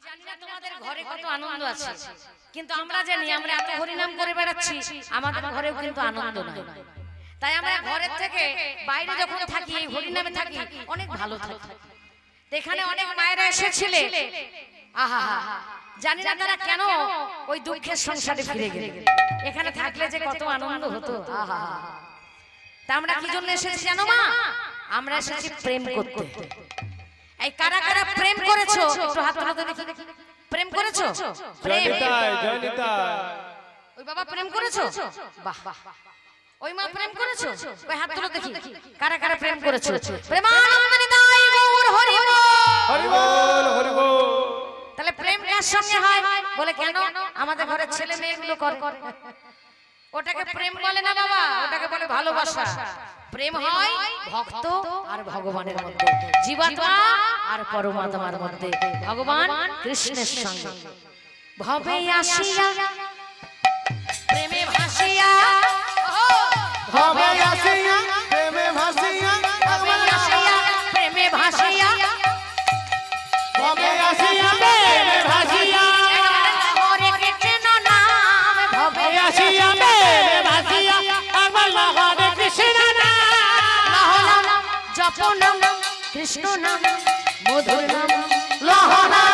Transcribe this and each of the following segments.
জানি না তোমাদের ঘরে কত আনন্দ আছে, কিন্তু আমরা জানি আমরা এত হরিনাম করে বেড়াচ্ছি, আমাদের ঘরেও কিন্তু আনন্দ নাই। তাই আমরা ঘরের থেকে বাইরে যখন থাকি, এই হরিনামে থাকি, অনেক ভালো থাকি। এখানে অনেক মায়েরা এসেছিলে, আহা জানি না তারা কেন ওই দুঃখের সংসারে ফিরে গেলে। এখানে থাকলে যে কত আনন্দ হতো। আহা তা আমরা কি জন্য এসেছি জানো মা? আমরা এসেছি প্রেম করতে। এই কারা কারা প্রেম করেছো একটু হাত তুলে দেখি। প্রেম করেছো? প্রেম ওই বাবা প্রেম করেছো? বাহ বাহ। ওই মা প্রেম করেছো? ওই হাত তুলে দেখি কারা কারা প্রেম করেছো। প্রেমানন্দে দাই গৌর হরি বল, হরি বল, হরি বল। তাহলে প্রেম কার সঙ্গে হয় বলে কেন? আমাদের ঘরের ছেলে মেয়েগুলো করে। ওটাকে প্রেম বলে না বাবা, ওটাকে বলে ভালোবাসা। প্রেম হয় ভক্ত আর ভগবানের মধ্যে, জীবাত্মা আর পরমাত্মার মধ্যে, ভগবান কৃষ্ণের সঙ্গে। ভবে আসিয়া প্রেমে ভাসিয়া, ভবে আসিয়া প্রেমে ভাসিয়া, ভবে আসিয়া প্রেমে ভাসিয়া, ভবে আসিয়া প্রেমে ভাসিয়া, হরে কৃষ্ণ নাম ভবে আসিয়া প্রেমে ভাসিয়া, আমার হরে কৃষ্ণ নাম, জপ নাম কৃষ্ণ নাম মধুর নাম, লহনা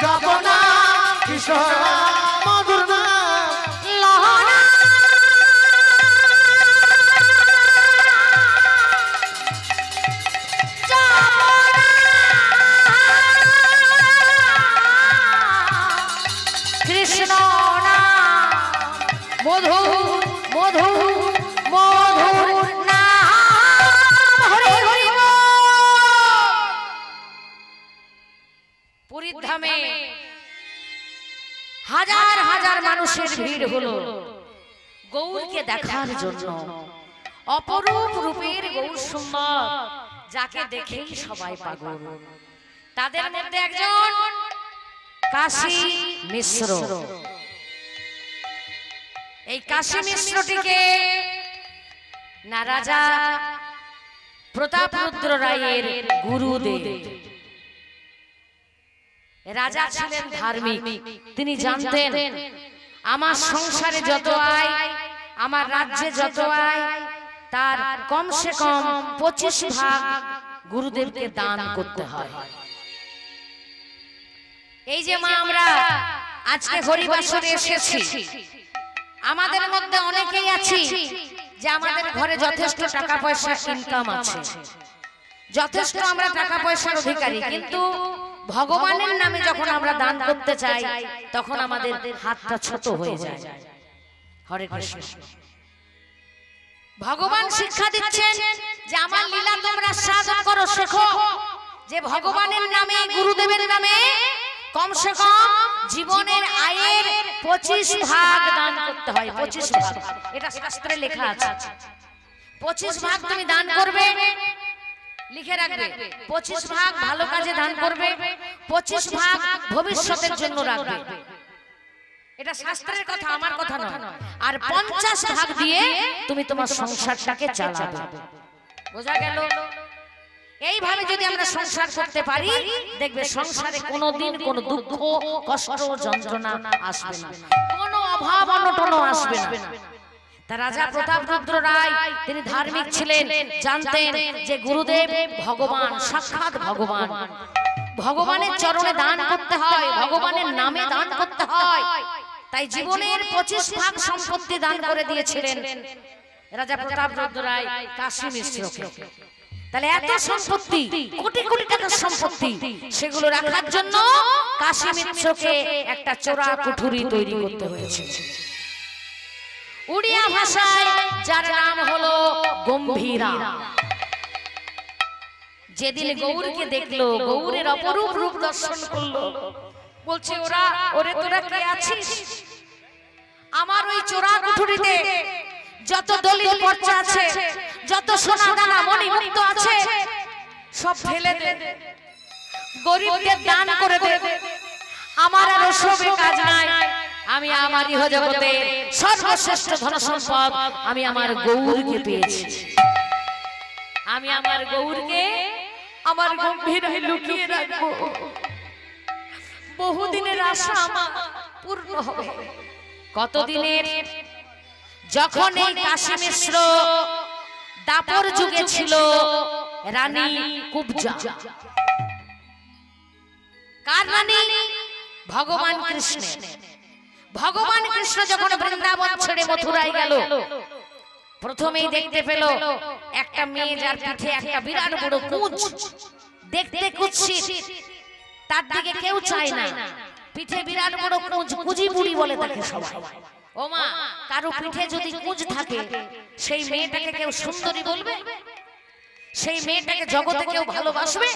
জপ নাম কৃষ্ণ মধুর নাম, লহনা কৃষ্ণ নাম মধু মধু মধুর নাম, হরি হরি বল। পুরীর ধামে হাজার হাজার মানুষের ভিড় হলো গৌরকে দেখার জন্য। অপরূপ রূপের গৌর সুন্দর, যাকে দেখেই সবাই পাগল। তাদের মধ্যে একজন কাশী মিশ্র। এই কাশী মিশ্রটিকে না রাজা প্রতাপরুদ্র রায়ের গুরুদেব। রাজা ছিলেন ধার্মিক, তিনি জানতেন আমার সংসারে যত আয়, আমার রাজ্যে যত আয়, তার কমসে কম 25 ভাগ গুরুদেবকে দান করতে হয়। এই যে মা আমরা আজকে হরিবাসরে এসেছি, আমাদের মধ্যে অনেকেই আছি যে আমাদের ঘরে যথেষ্ট টাকা পয়সা ইনকাম আছে, যথেষ্ট আমরা টাকা পয়সার অধিকারী, কিন্তু ভগবানের নামে যখন আমরা দান করতে চাই তখন আমাদের হাতটা ছোট হয়ে যায়। হরে কৃষ্ণ। ভগবান শিক্ষা দিচ্ছেন যে আমার লীলা তোমরা সাধন করো, শেখো যে ভগবানের নামে, গুরুদেবের নামে কমসে কম জীবনের আয়ের 25 ভাগ দান করতে হয়। 25 ভাগ, এটা শাস্ত্রে লেখা আছে। 25 ভাগ তুমি দান করবে, লিখে রাখবে। 25 ভাগ ভালো কাজে দান করবে, 25 ভাগ ভবিষ্যতের জন্য রাখবে। এটা শাস্ত্রের কথা, আমার কথা নয়। আর 50 ভাগ দিয়ে তুমি তোমার সংসারটাকে চালাবে। বোঝা গেল? এইভাবে যদি আমরা সংসার করতে পারি, দেখবে সংসারে কোনোদিন কোনো দুঃখ কষ্ট যন্ত্রণা আসবে না, কোনো অভাব অনটন আসবে না। তা রাজা প্রতাপরুদ্র রায় তিনি ধার্মিক ছিলেন, জানতেন যে গুরুদেব ভগবান, সাক্ষাৎ ভগবান। ভগবানের চরণে দান করতে হয়, ভগবানের নামে দান করতে হয়। তাই জীবনের 25 ভাগ সম্পত্তি দান করে দিয়েছিলেন রাজা প্রতাপরুদ্র রায় কাশী মিশ্রকে। তাহলে এত সম্পত্তি, কোটি কোটি টাকার সম্পত্তি, সেগুলো রাখার জন্য কাশী মিশ্রকে একটা চোরা কুঠুরি তৈরি করতে হয়েছে। উড়িয়া ভাষায় যার নাম হলো গম্ভীরা। যেদিন গৌরকে দেখলো, গৌরের অপরূপ রূপ দর্শন করলো, বলছে ওরে তোরা কে আছিস? আমার ওই চোরা কুঠুরিতে যত দলিল পর্চা আছে, যত সোনা দানা মণি মুক্ত আছে, সব ফেলে দে, গরিবদের দান করে দে। আমার আর ওসবে কাজ নাই। আমি আমার ইহ জগতের সর্বশ্রেষ্ঠ ধন সম্পদ আমি আমার গৌরকে পেয়েছি। আমি আমার গৌরকে আমার গম্ভীরায় লুকিয়ে রাখবো। বহুদিনের আশা আমার পূর্ণ হবে। কতদিনের, যখন এই কাশী মিশ্র দাপর যুগে ছিল রানী কুবজা। কার রানী? ভগবান কৃষ্ণ। ভগবান কৃষ্ণ যখন বৃন্দাবন ছেড়ে মথুরায় গেল, প্রথমেই দেখতে পেল একটা মেয়ে যার পিঠে একটা বিরাট বড় কুঁজ, দেখতে কুৎসিত, তার দিকে কেউ চায় না। পিঠে বিরাট বড় কুঁজ, কুজি বুড়ি বলে তাকে সবাই। ও মা, কারো পিঠে যদি কুঁজ থাকে সেই মেয়েটাকে কেউ সুন্দরী বলবে, সেই মেয়েটাকে জগতে কেউ ভালোবাসবে?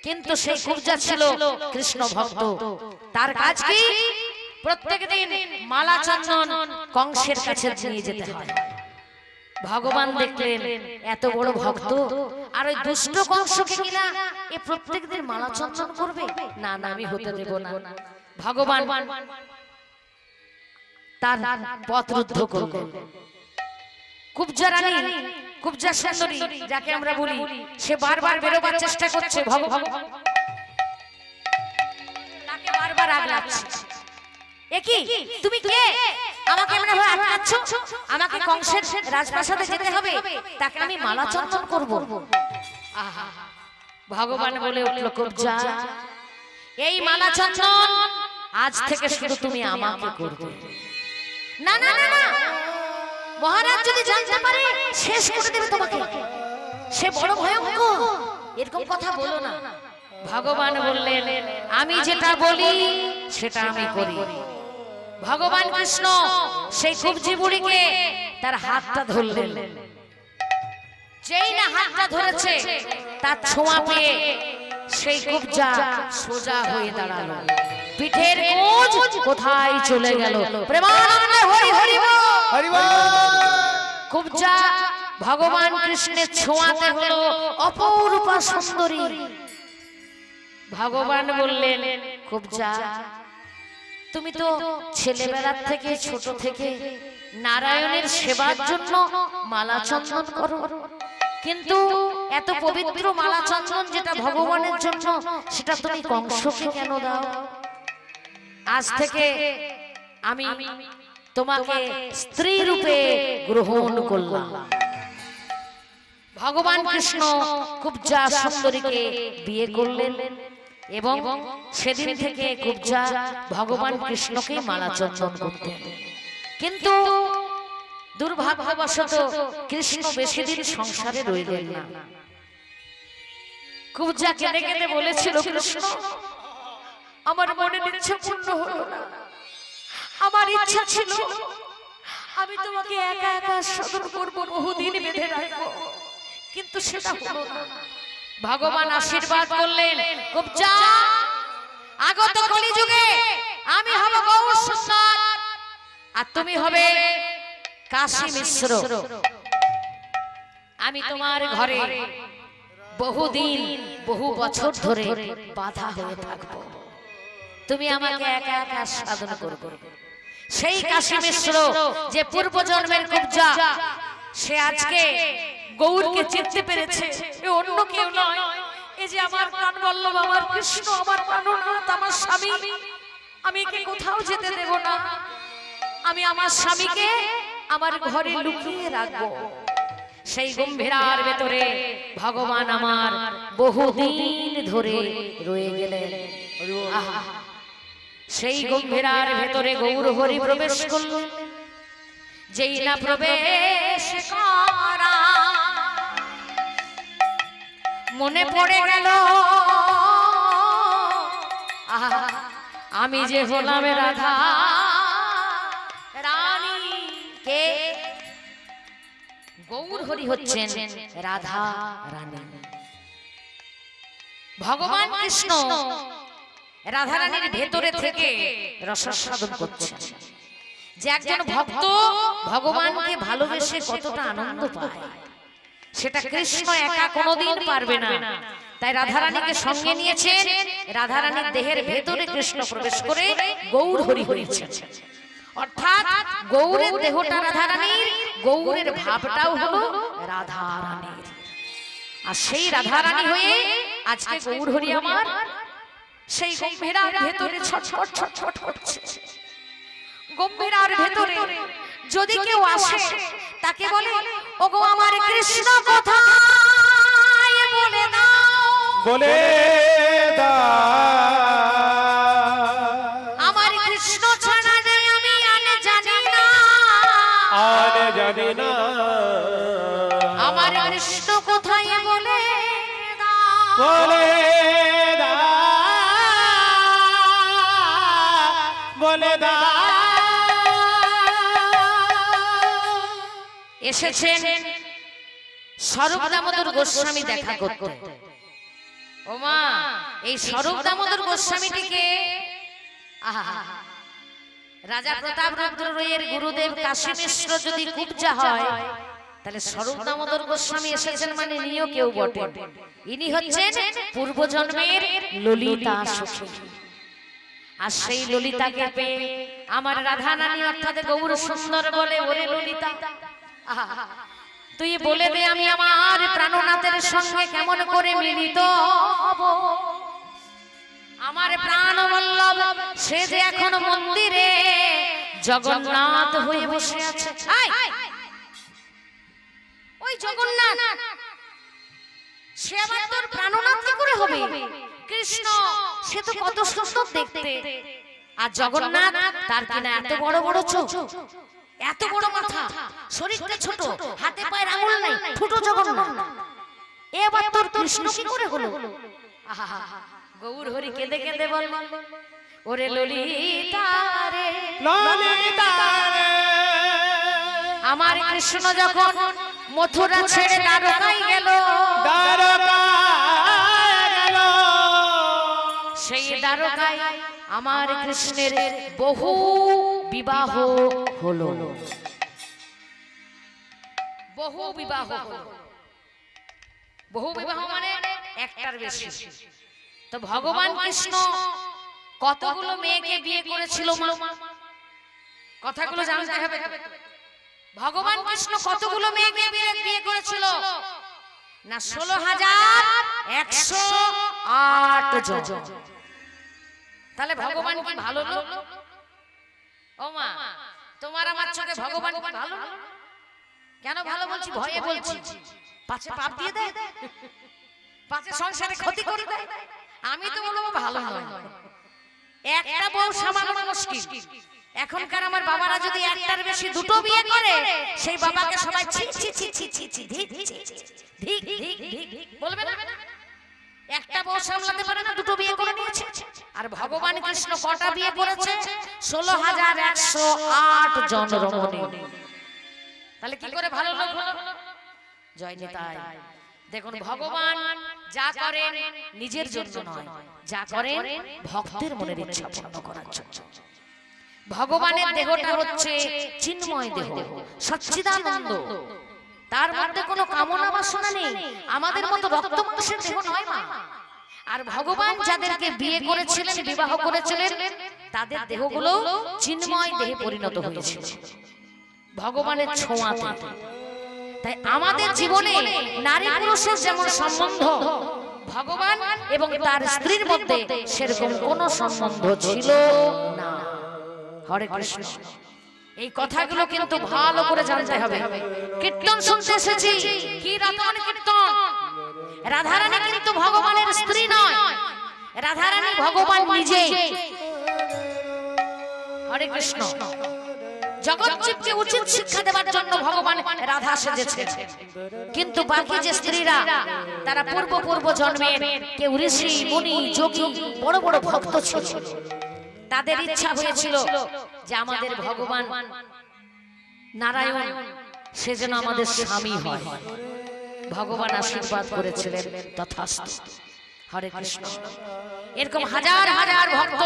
কিন্তু সেই কুবজা ছিল কৃষ্ণ ভক্ত। তার কাজ কি? প্রত্যেকদিন মালা চন্দন কংসের কাছে নিয়ে যেতে হয়। ভগবান দেখলেন এত বড় ভক্ত, আর ওই দুষ্ট কংসকে কিনা এ প্রত্যেকদিন মালা চন্দন করবে, না না আমি হতে দেব না। ভগবান তার পথ রুদ্ধ করলেন। কুবজা রানী, কুবজা সুন্দরী যাকে আমরা বলি, সে বারবার বেরোবার চেষ্টা করছে, ভগবান তাকে বারবার আগলাচ্ছে। একি তুমি কে? আমাকে এমন ভাবে আটকাচ্ছ? আমাকে কংসের রাজপ্রাসাদে যেতে হবে, তাকে আমি মালা চন্দন করব। আহা, ভগবান বলে উঠল, কুবজা এই মালা চন্দন আজ থেকে শুধু তুমি আমাকে করবে। না না না না, মহারাজ যদি জানতে পারে শেষ করে দেবে তোমাকে, সে বড় ভয়ঙ্কর, এরকম কথা বলো না। ভগবান বললেন, আমি যেটা বলি সেটা আমি করি। ভগবান কৃষ্ণ সেই কুবজি বুড়িকে তার হাতটা ধরলেন। যেই না হাতটা ধরেছে, তার ছোঁয়া পেয়ে সেই কুবজা সোজা হয়ে দাঁড়ালো। পিঠের কুঁজ কোথায় চলে গেল? প্রেমানন্দে হরি হরি বল। হরি বল। কুবজা ভগবান কৃষ্ণের ছোঁয়াতে হলো অপরূপা সুন্দরী। ভগবান বললেন, কুবজা তুমি তো ছেলেবেলার থেকে, ছোট থেকে নারায়ণের সেবার জন্য মালা চন্দন করো, কিন্তু এত পবিত্র মালা চন্দন যেটা ভগবানের জন্য, সেটা তুমি কংসকে কেন দাও? আজ থেকে আমি তোমাকে স্ত্রী রূপে গ্রহণ করলাম। ভগবান কৃষ্ণ কুবজা সুন্দরীকে বিয়ে করলেন এবং সেদিন থেকে কুবজা ভগবান কৃষ্ণকে মালা চন্দন করতেন। কিন্তু দুর্ভাগ্যবশত কৃষ্ণ বেশি দিন সংসারে রইলেন না। কুবজা কেঁদে কেঁদে বলেছিল, কৃষ্ণ আমার মনের ইচ্ছা পূর্ণ হলো না। আমার ইচ্ছা ছিল আমি তোমাকে একা একা সাধন করব, বহুদিন বেঁধে রাখবো, কিন্তু সেটা হলো না। ভগবান আশীর্বাদ করলেন, কুবজা আগত কলিযুগে আমি হব গৌর সুন্দর, আর তুমি হবে কাশী মিশ্র। আমি তোমার ঘরে বহুদিন, বহু বছর ধরে বাধা হয়ে থাকবো, তুমি আমাকে একা একা সাধন করবে। সেই কাশী মিশ্র যে পূর্ব জন্মের কুবজা, সে আজকে গৌরকে চিনতে পেরেছে, এ অন্য কেউ নয়, এই যে আমার প্রাণ বল্লভ, আমার কৃষ্ণ, আমার প্রাণনাথ, আমার স্বামী। আমি একে কোথাও যেতে দেব না, আমি আমার স্বামীকে আমার ঘরে লুকিয়ে রাখবো। সেই গম্ভীরার ভেতরে ভগবান আমার বহুদিন ধরে রয়ে গেলেন। আহা, সেই গম্ভীরার ভেতরে গৌর হরি প্রবেশ করলেন। যেই না প্রবেশ করা মনে পড়ে গেল, আহা আমি যে হলাম রাধা রানী। কে? গৌর হরি হচ্ছেন রাধা রানী। ভগবান কৃষ্ণ রাধা রানীর ভেতরে থেকে রসাস্বাদন করছেন। যে একজন ভক্ত ভগবানকে ভালোবেসে কতটা আনন্দ পায়, সেটা কৃষ্ণ একা কোনোদিন পারবে না। তাই রাধা রানীকে সঙ্গে নিয়েছেন। রাধা রানীর দেহের ভেতরে কৃষ্ণ প্রবেশ করে গৌর হরি হয়েছেন। অর্থাৎ গৌরের দেহটা রাধা রানীর, গৌরের ভাবটাও হলো রাধা রানীর। আর সেই রাধা রানী হয়ে আজকে গৌর হরি আমার সেই গম্ভীরার ভেতরে ছটফট ছটফট করছে। গম্ভীরার ভেতরে যদি কেউ আসে তাকে বলে, ওগো আমার কৃষ্ণ কোথায় বলে দাও, বলে আমার কৃষ্ণ ছাড়া যে আমি আর জানি না, আর জানি না, আমার কৃষ্ণ কোথায় বলে দাও, বলে বলে এসেছেন স্বরূপ দামোদর গোস্বামী দেখা করতে। ওমা, এই স্বরূপ দামোদর গোস্বামীটিকে রাজা প্রতাপ রুদ্র রায়ের গুরুদেব কাশী মিশ্র যদি কুবজা হয়, তাহলে স্বরূপ দামোদর গোস্বামী এসেছেন মানে ইনিও কেউ বটে। ইনি হচ্ছেন পূর্বজন্মের ললিতা সখী। আর সেই ললিতাকে পেয়ে আমার রাধা রানী অর্থাৎ গৌর সুন্দর বলে, ওরে ললিতা, তুই বলে দে আমি আমার প্রাণনাথের সঙ্গে কেমন করে মিলিত হব। আমার প্রাণ বল্লভ সে যে এখন মন্দিরে জগন্নাথ হয়ে বসে আছে। ওই জগন্নাথ সে আবার তোর প্রাণনাথ কি করে হবে? কৃষ্ণ সে তো কত সুন্দর দেখতে, আর জগন্নাথ তার কিনা এত বড় বড় চোখ, এত বড় মাথা, শরীরটা ছোট, হাতে পায়ের আঙুল নাই, ছোট জগন্নাথ। এবার তোর কৃষ্ণ কি করে হলো? গৌর হরি কেঁদে কেঁদে বল, ওরে ললিতা রে, ললিতা রে, আমার কৃষ্ণ যখন মথুরা ছেড়ে দ্বারকায় গেল, সেই দ্বারকায় আমার কৃষ্ণের বহু বিবাহ হলো, বহু বিবাহ হলো। বহু বিবাহ মানে একটার বেশি। তো ভগবান কৃষ্ণ কতগুলো মেয়েকে বিয়ে করেছিল মা? কথাগুলো জানতে হবে। ভগবান কৃষ্ণ কতগুলো মেয়েকে বিয়ে করেছিল না? 16,108 জন। তাহলে ভগবান কি ভালো লোক? ও মা, তোমার আমার চোখে ভগবান কি ভালো লোক? কেন ভালো বলছি? ভয়ে বলছি। পাছে পাপ দিয়ে দেয়, পাছে সংসারে ক্ষতি করে দেয়। আমি তো বলবো ভালো নয়। একটা বউ সামলানো মুশকিল। এখনকার আমার বাবারা যদি একটার বেশি দুটো বিয়ে করে, সেই বাবাকে সবাই ছি ছি ছি ছি ছি ছি ধিক ধিক ধিক বলবে না? একটা বউ সামলাতে পারে না, দুটো বিয়ে করে নিয়েছে। আর ভগবান কৃষ্ণ কটা বিয়ে করেছে? 16,108 জন রমণী। তাহলে কি করে ভালো লোক হলো? জয় নিতাই। দেখুন, ভগবান যা করেন নিজের জন্য নয়, যা করেন ভক্তের মনের ইচ্ছা পূর্ণ করার জন্য। ভগবানের দেহটা হচ্ছে চিন্ময় দেহ, সচ্চিদানন্দ। তার মধ্যে কোনো কামনা বাসনা নেই, আমাদের মতো রক্ত মাংসের দেহ নয় মা। আর ভগবান যাদেরকে বিয়ে করেছিলেন, বিবাহ করেছিলেন, তাদের দেহগুলো চিন্ময় দেহে পরিণত হয়েছিল ভগবানের ছোঁয়াতে। তাই আমাদের জীবনে নারী পুরুষের যেমন সম্বন্ধ, ভগবান এবং তার স্ত্রীর মধ্যে সেরকম কোনো সম্বন্ধ ছিল না। হরে কৃষ্ণ। এই কথাগুলো কিন্তু ভালো করে জানতে হবে। কীর্তন শুনতে এসেছি, কি রতন কীর্তন। রাধারানী কিন্তু ভগবানের স্ত্রী নয়, রাধারানী ভগবান নিজে। হরে কৃষ্ণ। জগৎজীবকে উচিত শিক্ষা দেওয়ার জন্য ভগবান রাধা সেজেছে, কিন্তু বাকি যে স্ত্রীরা তারা পূর্ব জন্মের কেউ ঋষি, মুনি, যোগী, বড় বড় ভক্ত ছিল। তাদের ইচ্ছা হয়েছিল যে আমাদের ভগবান নারায়ণ সে যেন আমাদের স্বামী হয়। ভগবান আশীর্বাদ করেছিলেন, তথাস্তু। হরে কৃষ্ণ। এরকম হাজার হাজার ভক্ত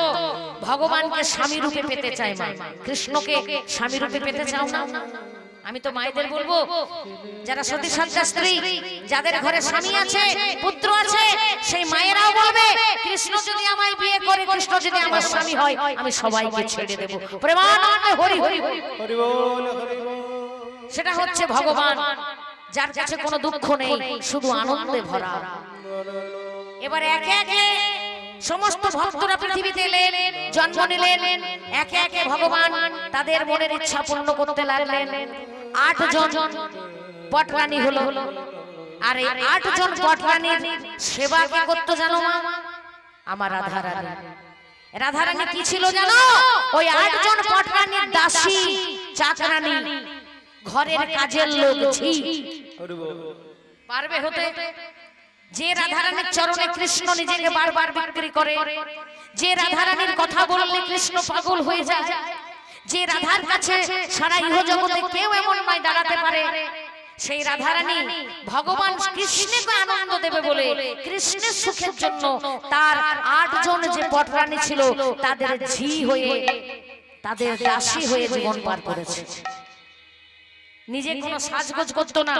ভগবানকে স্বামী রূপে পেতে চায়। মা, কৃষ্ণকে স্বামী রূপে পেতে চাও না? আমি তো মায়েদের বলবো, যারা সতী সাধ্যা স্ত্রী, যাদের ঘরে স্বামী আছে, পুত্র আছে, সেই মায়েরাও বলবে, কৃষ্ণ যদি আমায় বিয়ে করে, কৃষ্ণ যদি আমার স্বামী হয়, আমি সবাইকে ছেড়ে দেব। প্রেমানন্দে হরি হরি হরি বল। সেটা হচ্ছে ভগবান, যার কাছে কোনো দুঃখ নেই, শুধু আনন্দে ভরা। এবার একে একে সমস্ত ভক্তরা পৃথিবীতে এলেন, জন্ম নিলেন। একে একে ভগবান তাদের মনের ইচ্ছা পূর্ণ করতে লাগলেন। 8 জন পটরানী হলো। আর এই 8 জন পটরানীর সেবা কে করতো জানো মা? আমার রাধারানী। রাধারানী কি ছিল জানো? ওই 8 জন পটরানীর দাসী, চাকরানী, ঘরের কাজের লোক। ঝি পারবে হতে? যে রাধারানীর চরণে কৃষ্ণ নিজেকে বারবার বিক্রি করে, যে রাধারানীর কথা বললে কৃষ্ণ পাগল হয়ে যায়, যে রাধার কাছে সারা ইহজগতে কেউ এমন নয় দাঁড়াতে পারে, সেই রাধারানী ভগবান কৃষ্ণকে আনন্দ দেবে বলে কৃষ্ণের সুখের জন্য তার 8 জন যে পটরানী ছিল তাদের ঝি হয়ে, তাদের দাসী হয়ে জীবন পার করেছে। নিজে কোনো সাজগোজ করতো না,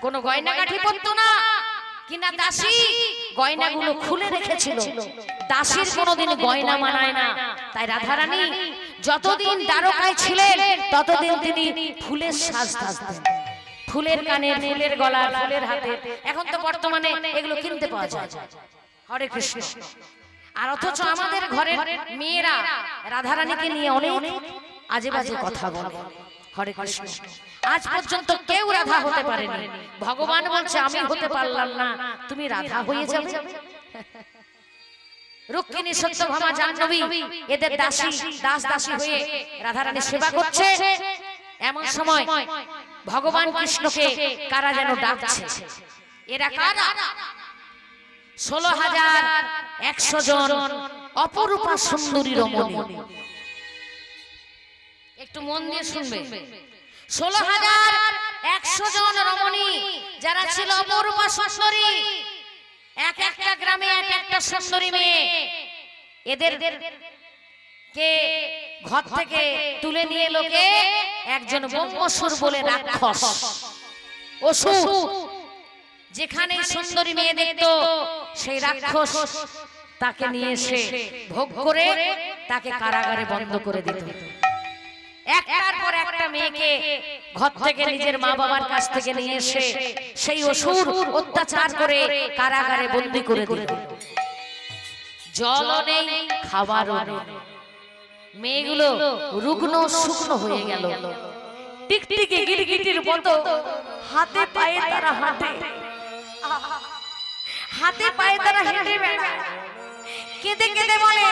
কোনো গয়নাগাঠি পরতো না, কিনা দাসী গয়নাগুলো খুলে রেখেছিল। দাসীর কোনোদিন গয়না মানায় না। তাই রাধারানী যতদিন দ্বারকায় ছিলেন ততদিন তিনি ফুলের সাজ থাকতেন, ফুলের কানে, ফুলের গলা, ফুলের হাতে। এখন তো বর্তমানে এগুলো কিনতে পাওয়া যায়। হরে কৃষ্ণ। আর অথচ আমাদের ঘরের মেয়েরা রাধারানীকে নিয়ে অনেক আজে বাজে কথা বলে। হরে কৃষ্ণ। আজ পর্যন্ত কেউ রাধা হতে পারেনি। ভগবান বলছে আমি হতে পারলাম না, তুমি রাধা হয়ে যাবে। রুক্মিণী, সত্যভামা, জাহ্নবী এদের দাসী, দাসী হয়ে রাধারানী সেবা করছে। এমন সময় ভগবান কৃষ্ণকে কারা যেন ডাকছে। এরা কারা? 16,100 জন অপরূপা সুন্দরী রমণী। একটু মন দিয়ে শুনবে। 16,100 জন রমণী যারা ছিল অপরূপা সুন্দরী, এক একটা গ্রামে এক একটা সুন্দরী মেয়ে। এদের কে ঘর থেকে তুলে নিয়ে লোকে একজন ব্রহ্মসুর বলে রাক্ষস, অসুর, যেখানে সুন্দরী মেয়ে দেখতো সেই রাক্ষস তাকে নিয়ে এসে ভোগ করে তাকে কারাগারে বন্ধ করে দিত। একটার পর একটা মেয়েকে ঘর থেকে নিজের মা বাবার কাছ থেকে নিয়ে এসে সেই অসুর অত্যাচার করে কারাগারে বন্দী করে দিত। জলও নেই, খাবারও নেই। মেয়েগুলো রুগ্ন শুকনো হয়ে গেল। টিকটিকি গিরগিটির মতো হাতে পায়ে তারা হাঁটে, হাতে পায়ে তারা হেঁটে বেড়ায়। কেঁদে কেঁদে বলে,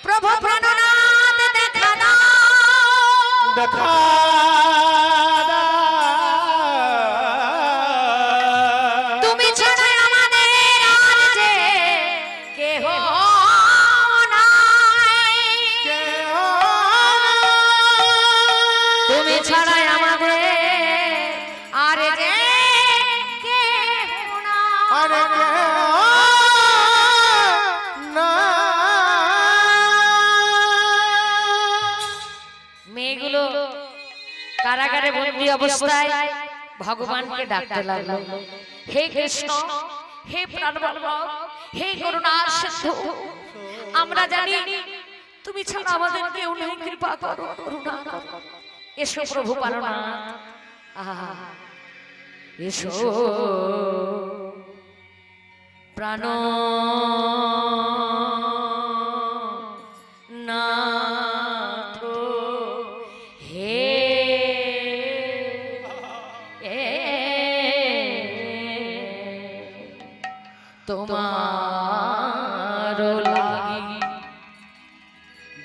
প্রভু প্রাণনাথ দেখা দাও, দেখা তুমি ছাড়া আমাদের আর যে কেহ নাই, তুমি ছাড়া আমাদের আর যে কেহ নাই। মেয়েগুলো কারাগারে বন্দী অবস্থায় ভগবানকে ডাকতে লাগলো, হে কৃষ্ণ, হে প্রাণবল্লভ, হে করুণার সিন্ধু, আমরা জানি তুমি ছাড়া আমাদের কেউ নেই, কৃপা করো, করুণা করো। এসো প্রভু পারনাথ, আহা এসো প্রাণ নাথ, হে তোমার লাগি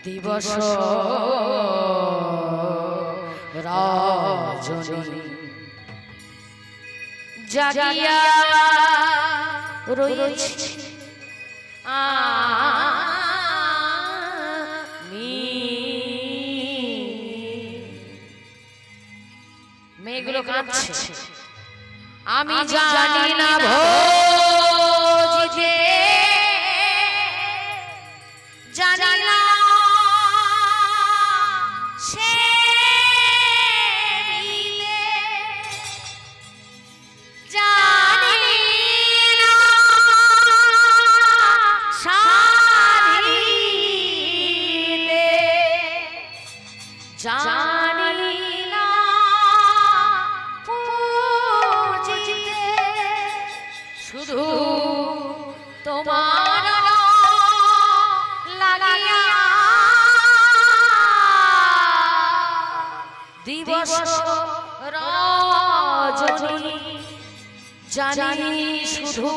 দিবস রজনী জাগিয়া রয়েছি আমি। মেয়েগুলো কাঁদছে, আমি জানি না ভোজিতে, জানি না সে জানি না সারিতে, জানি না পুজিতে, শুধু তোমার নাম দিবস রজনী জানি শুধু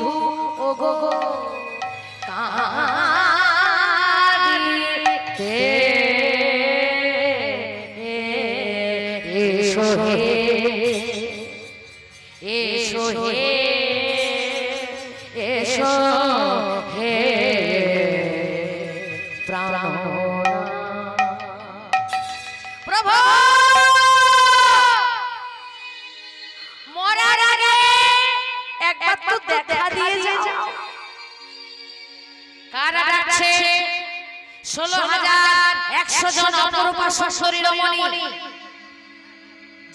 ওগো কাঁদিতে এসো হে এসো হে এসো হে প্রাণ প্রভু মরার আগে একবার তো দেখা দিয়ে যাও। কারা ডাকছে 16,100 জন অপরূপা শরীরমণি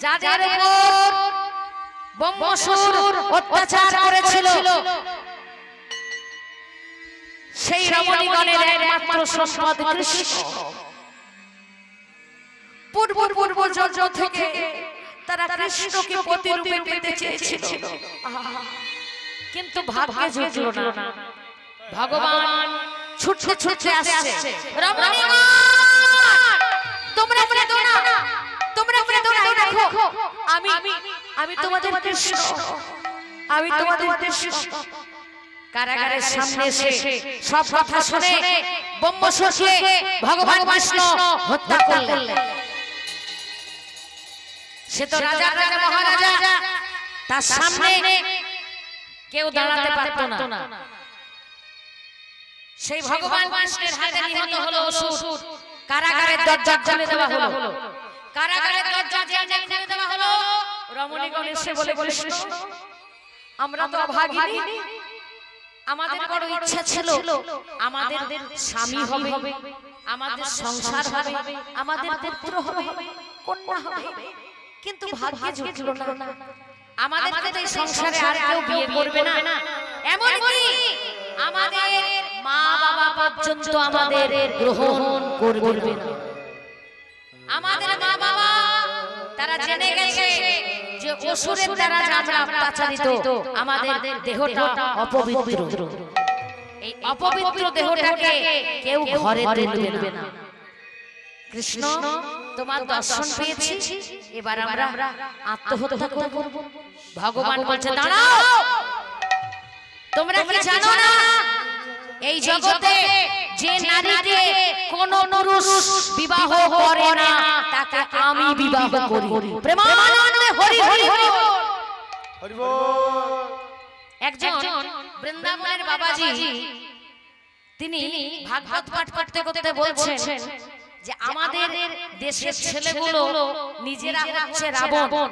যাদের উপর ব্রহ্মাসুর অত্যাচার করেছিল সেই রমণীগণের একমাত্র সম্পদ কৃষ্ণ। পূর্ব জন্ম থেকে তারা কৃষ্ণকে প্রতিরূপে পেতে চেয়েছিল, কিন্তু ভাগ্যে জুটল না। ভগবান ছুটতে ছুটতে আসছে। রমণীগণ তোমরা কেঁদো না, তোমরা কেঁদো না, এই দেখো আমি তোমাদের কৃষ্ণ, আমি তোমাদের কৃষ্ণ। কারাগারের সামনে এসে সব কথা শুনে ব্রহ্মাসুরকে ভগবান কৃষ্ণ হত্যা করলেন। সে তো রাজা মহারাজা, তার সামনে কেউ দাঁড়াতে পারত না। সেই ভগবান কৃষ্ণের হাতে নিহত হলো অসুর। কারাগারের দরজা খুলে দেওয়া হলো, কারাগারের দরজা খুলে দেওয়া হলো। রমণীগণ এসে বলে, কৃষ্ণ আমরা তো অভাগিনী, আমাদের বড় ইচ্ছা ছিল আমাদের স্বামী হবে, আমাদের সংসার হবে, আমাদের পুত্র হবে, কন্যা হবে, কিন্তু ভাগ্যে জুটল না। আমাদের এই সংসারে আর কেউ বিয়ে করবে না, এমনকি আমাদের মা বাবা পর্যন্ত আমাদের গ্রহণ করবে না। আমাদের মা বাবা তারা জেনে গেছে যে অসুরের দ্বারা আমরা অত্যাচারিত, আমাদের দেহটা অপবিত্র। এই অপবিত্র দেহটাকে কেউ ঘরে তুলবে না। কৃষ্ণ তোমার দর্শন পেয়েছি, এবার আমরা আত্মহত্যা করব। ভগবান বলছে দাঁড়াও, তোমরা কি জানো না এই জগতে যে নারীকে কোন পুরুষ বিবাহ করে না তাকে আমি বিবাহ করি। প্রেমানন্দে হরি হরি হরি বল। একজন বৃন্দাবনের বাবাজি তিনি ভাগবত পাঠ করতে করতে বলছেন যে আমাদের দেশের ছেলেগুলো নিজেরা হচ্ছে রাবণ,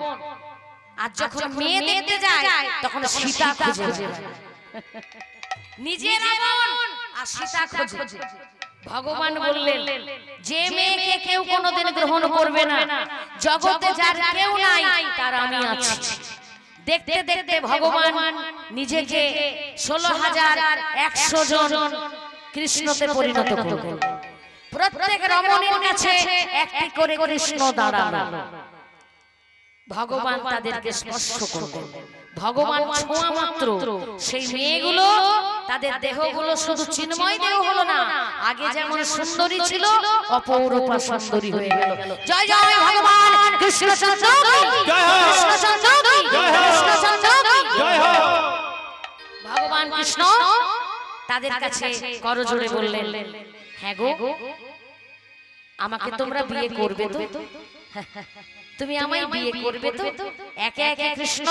আর যখন মেয়ে দেখতে যায় তখন সীতা খুঁজে যায়। নিজে রাবণ আর সীতা খোঁজে। ভগবান বললেন যে মেয়েকে কেউ কোনোদিন গ্রহণ করবে না, জগতে যার কেউ নাই তার আমি আছি। দেখতে দেখতে ভগবান নিজেকে 16,100 জন কৃষ্ণতে পরিণত করলেন। প্রত্যেক রমণীর কাছে একটি করে কৃষ্ণ দাঁড়ালো। ভগবান তাদেরকে স্পর্শ করলেন। ভগবান ছোঁয়া মাত্র সেই মেয়েগুলো তাদের দেহগুলো শুধু চিন্ময় দেহ হলো না, আগে যেমন সুন্দরী ছিল অপরূপা সুন্দরী হয়ে গেল। জয় জয় ভগবান কৃষ্ণচন্দ্র কি জয় হোক, কৃষ্ণচন্দ্র কি জয় হোক, কৃষ্ণচন্দ্র কি জয় হোক। ভগবান কৃষ্ণ তাদের কাছে করজোড়ে বললেন, হ্যাঁ গো, আমাকে তোমরা বিয়ে করবে তো? তুমি আমায় বিয়ে করবে তো? একে একে কৃষ্ণ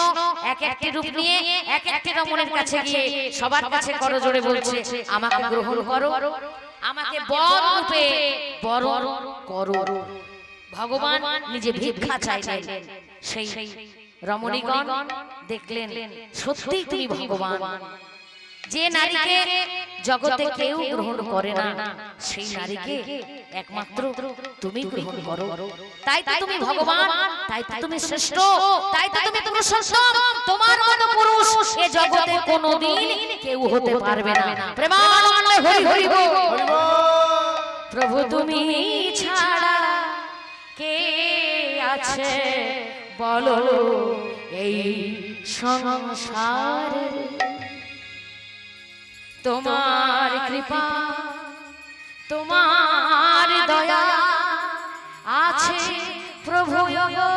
এক একটি রূপ নিয়ে এক একটি রমণীর কাছে গিয়ে সবার কাছে করজোড়ে বলছে, আমাকে গ্রহণ করো, আমাকে বর রূপে বরণ করো। ভগবান নিজে ভিক্ষা চাইলেন। সেই রমণীগণ দেখলেন সত্যি তুমি ভগবান। যে নারীকে জগতে কেউ গ্রহণ করে না সেই নারীকে একমাত্র তুমি গ্রহণ করো। তাই তো তুমি ভগবান, তাই তো তুমি শ্রেষ্ঠ, তাই তো তুমি পুরুষোত্তম। তোমার মতো পুরুষ এ জগতে কোনোদিন কেউ হতে পারবে না। প্রেমানন্দে হরি হরি বল। প্রভু তুমি ছাড়া কে আছে বলো এই সংসারে? তোমার কৃপা তোমার দয়া আছে প্রভু গো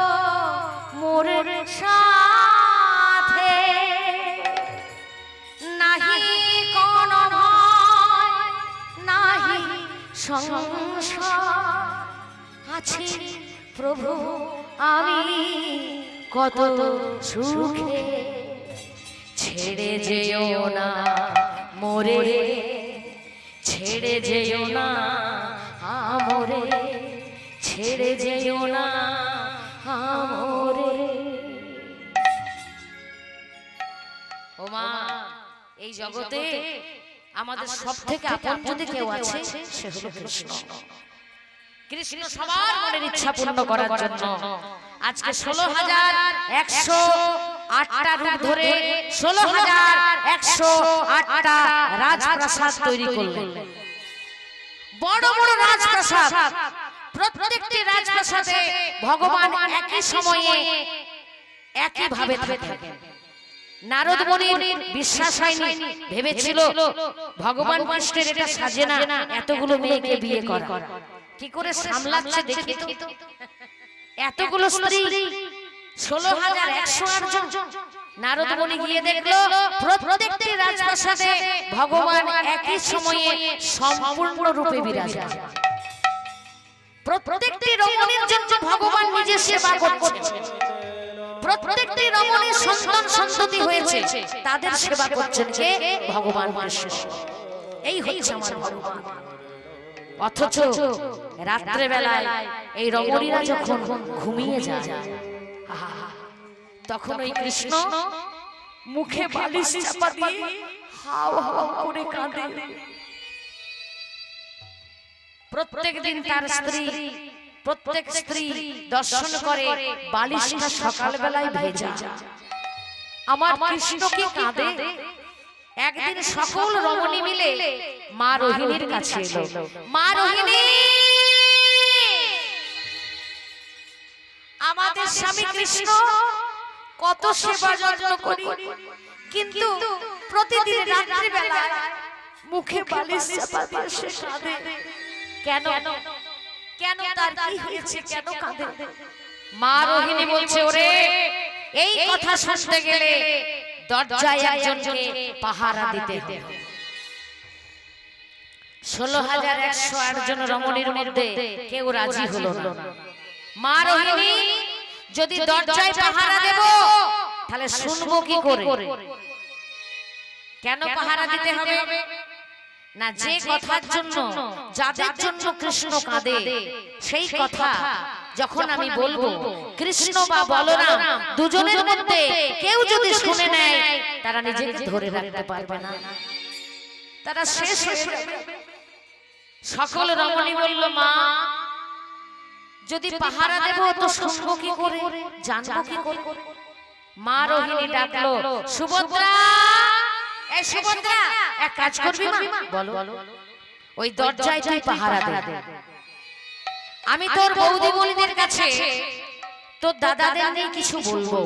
মোর সাথে নাহি কোন ভয় নাহি সংশয় আছি প্রভু আমি কত সুখে ছেড়ে যেও না মোরে ছেড়ে যেও না আমরে ছেড়ে যেও না আমরে। ও মা, এই জগতে আমাদের সব থেকে আপন যদি কেউ আছে সে হলো কৃষ্ণ। কৃষ্ণ সবার মনের ইচ্ছা পূর্ণ করার জন্য আজকে 16,108টা রূপ ধরে 16,108টা রাজপ্রাসাদ তৈরি করলেন। বড় বড় রাজপ্রাসাদ, প্রত্যেকটি রাজপ্রাসাদে ভগবান একই সময়ে একই ভাবে থাকেন। নারদ মুনির বিশ্বাস হয়নি, ভেবেছিল ভগবান কৃষ্ণের এটা সাজে না এতগুলো মেয়েকে বিয়ে করা, কি করে সামলাচ্ছে দেখি তো। এতগুলো স্ত্রী 16,108 জন। নারদ মুনি গিয়ে দেখলো প্রত্যেকটি রাজপ্রাসাদে ভগবান একই সময়ে সম্পূর্ণ রূপে বিরাজমান। প্রত্যেকটি রমণীর জন্য ভগবান নিজে সেবা করছেন। প্রত্যেকটি রমণীর সন্তান সন্ততি হয়েছে, তাদের সেবা করছেন কে? ভগবান কৃষ্ণ। এই হচ্ছে আমার ভগবান। অথচ রাত্রে বেলায় এই রমণীরা যখন ঘুমিয়ে যায় তখন ওই কৃষ্ণ মুখে বালিশ চাপা দিয়ে হাও হাও করে কাঁদে। প্রত্যেক দিন তার স্ত্রী, প্রত্যেক স্ত্রী দর্শন করে বালিশটা সকাল বেলায় ভেজা। আমার কৃষ্ণ কি কাঁদে? একদিন সকল রমণী মিলে মা রোহিণীর কাছে এলো। মা রোহিণী, আমাদের স্বামী কৃষ্ণ কত সেবা যত্ন করি, কিন্তু প্রতিদিন রাত্রি বেলায় মুখে বালিশ চাপা দিয়ে সে কাঁদে। কেন কেন তার কি হয়েছে, কেন কাঁদে? মা রোহিণী বলছে, ওরে এই কথা শুনতে গেলে দরজায় একজনকে পাহারা দিতে হবে। 16,108 জন রমণীর মধ্যে কেউ রাজি হলো না। মা রোহিণী, যদি দরজায় পাহারা দেব তাহলে শুনবো কি করে? কেন পাহারা দিতে হবে? না, যে কথার জন্য, যাদের জন্য কৃষ্ণ কাঁদে সেই কথা যখন আমি বলবো, কৃষ্ণ বা বলরাম দুজনের মধ্যে কেউ যদি শুনে নেয় তারা নিজেকে ধরে রাখতে পারবে না, তারা শেষ হয়ে যাবে। সকল রমণী বলল, মা যদি পাহারা দেব তো শুনবো কি করে, জানবো কি করে? মা রোহিণী ডাকলো, সুভদ্রা, এই সুভদ্রা, এক কাজ করবি মা, বলো। ওই দরজায় তুই পাহারা দে। আমি তোর বৌদি বোনদের কাছে তোর দাদাদের নিয়ে কিছু বলবো,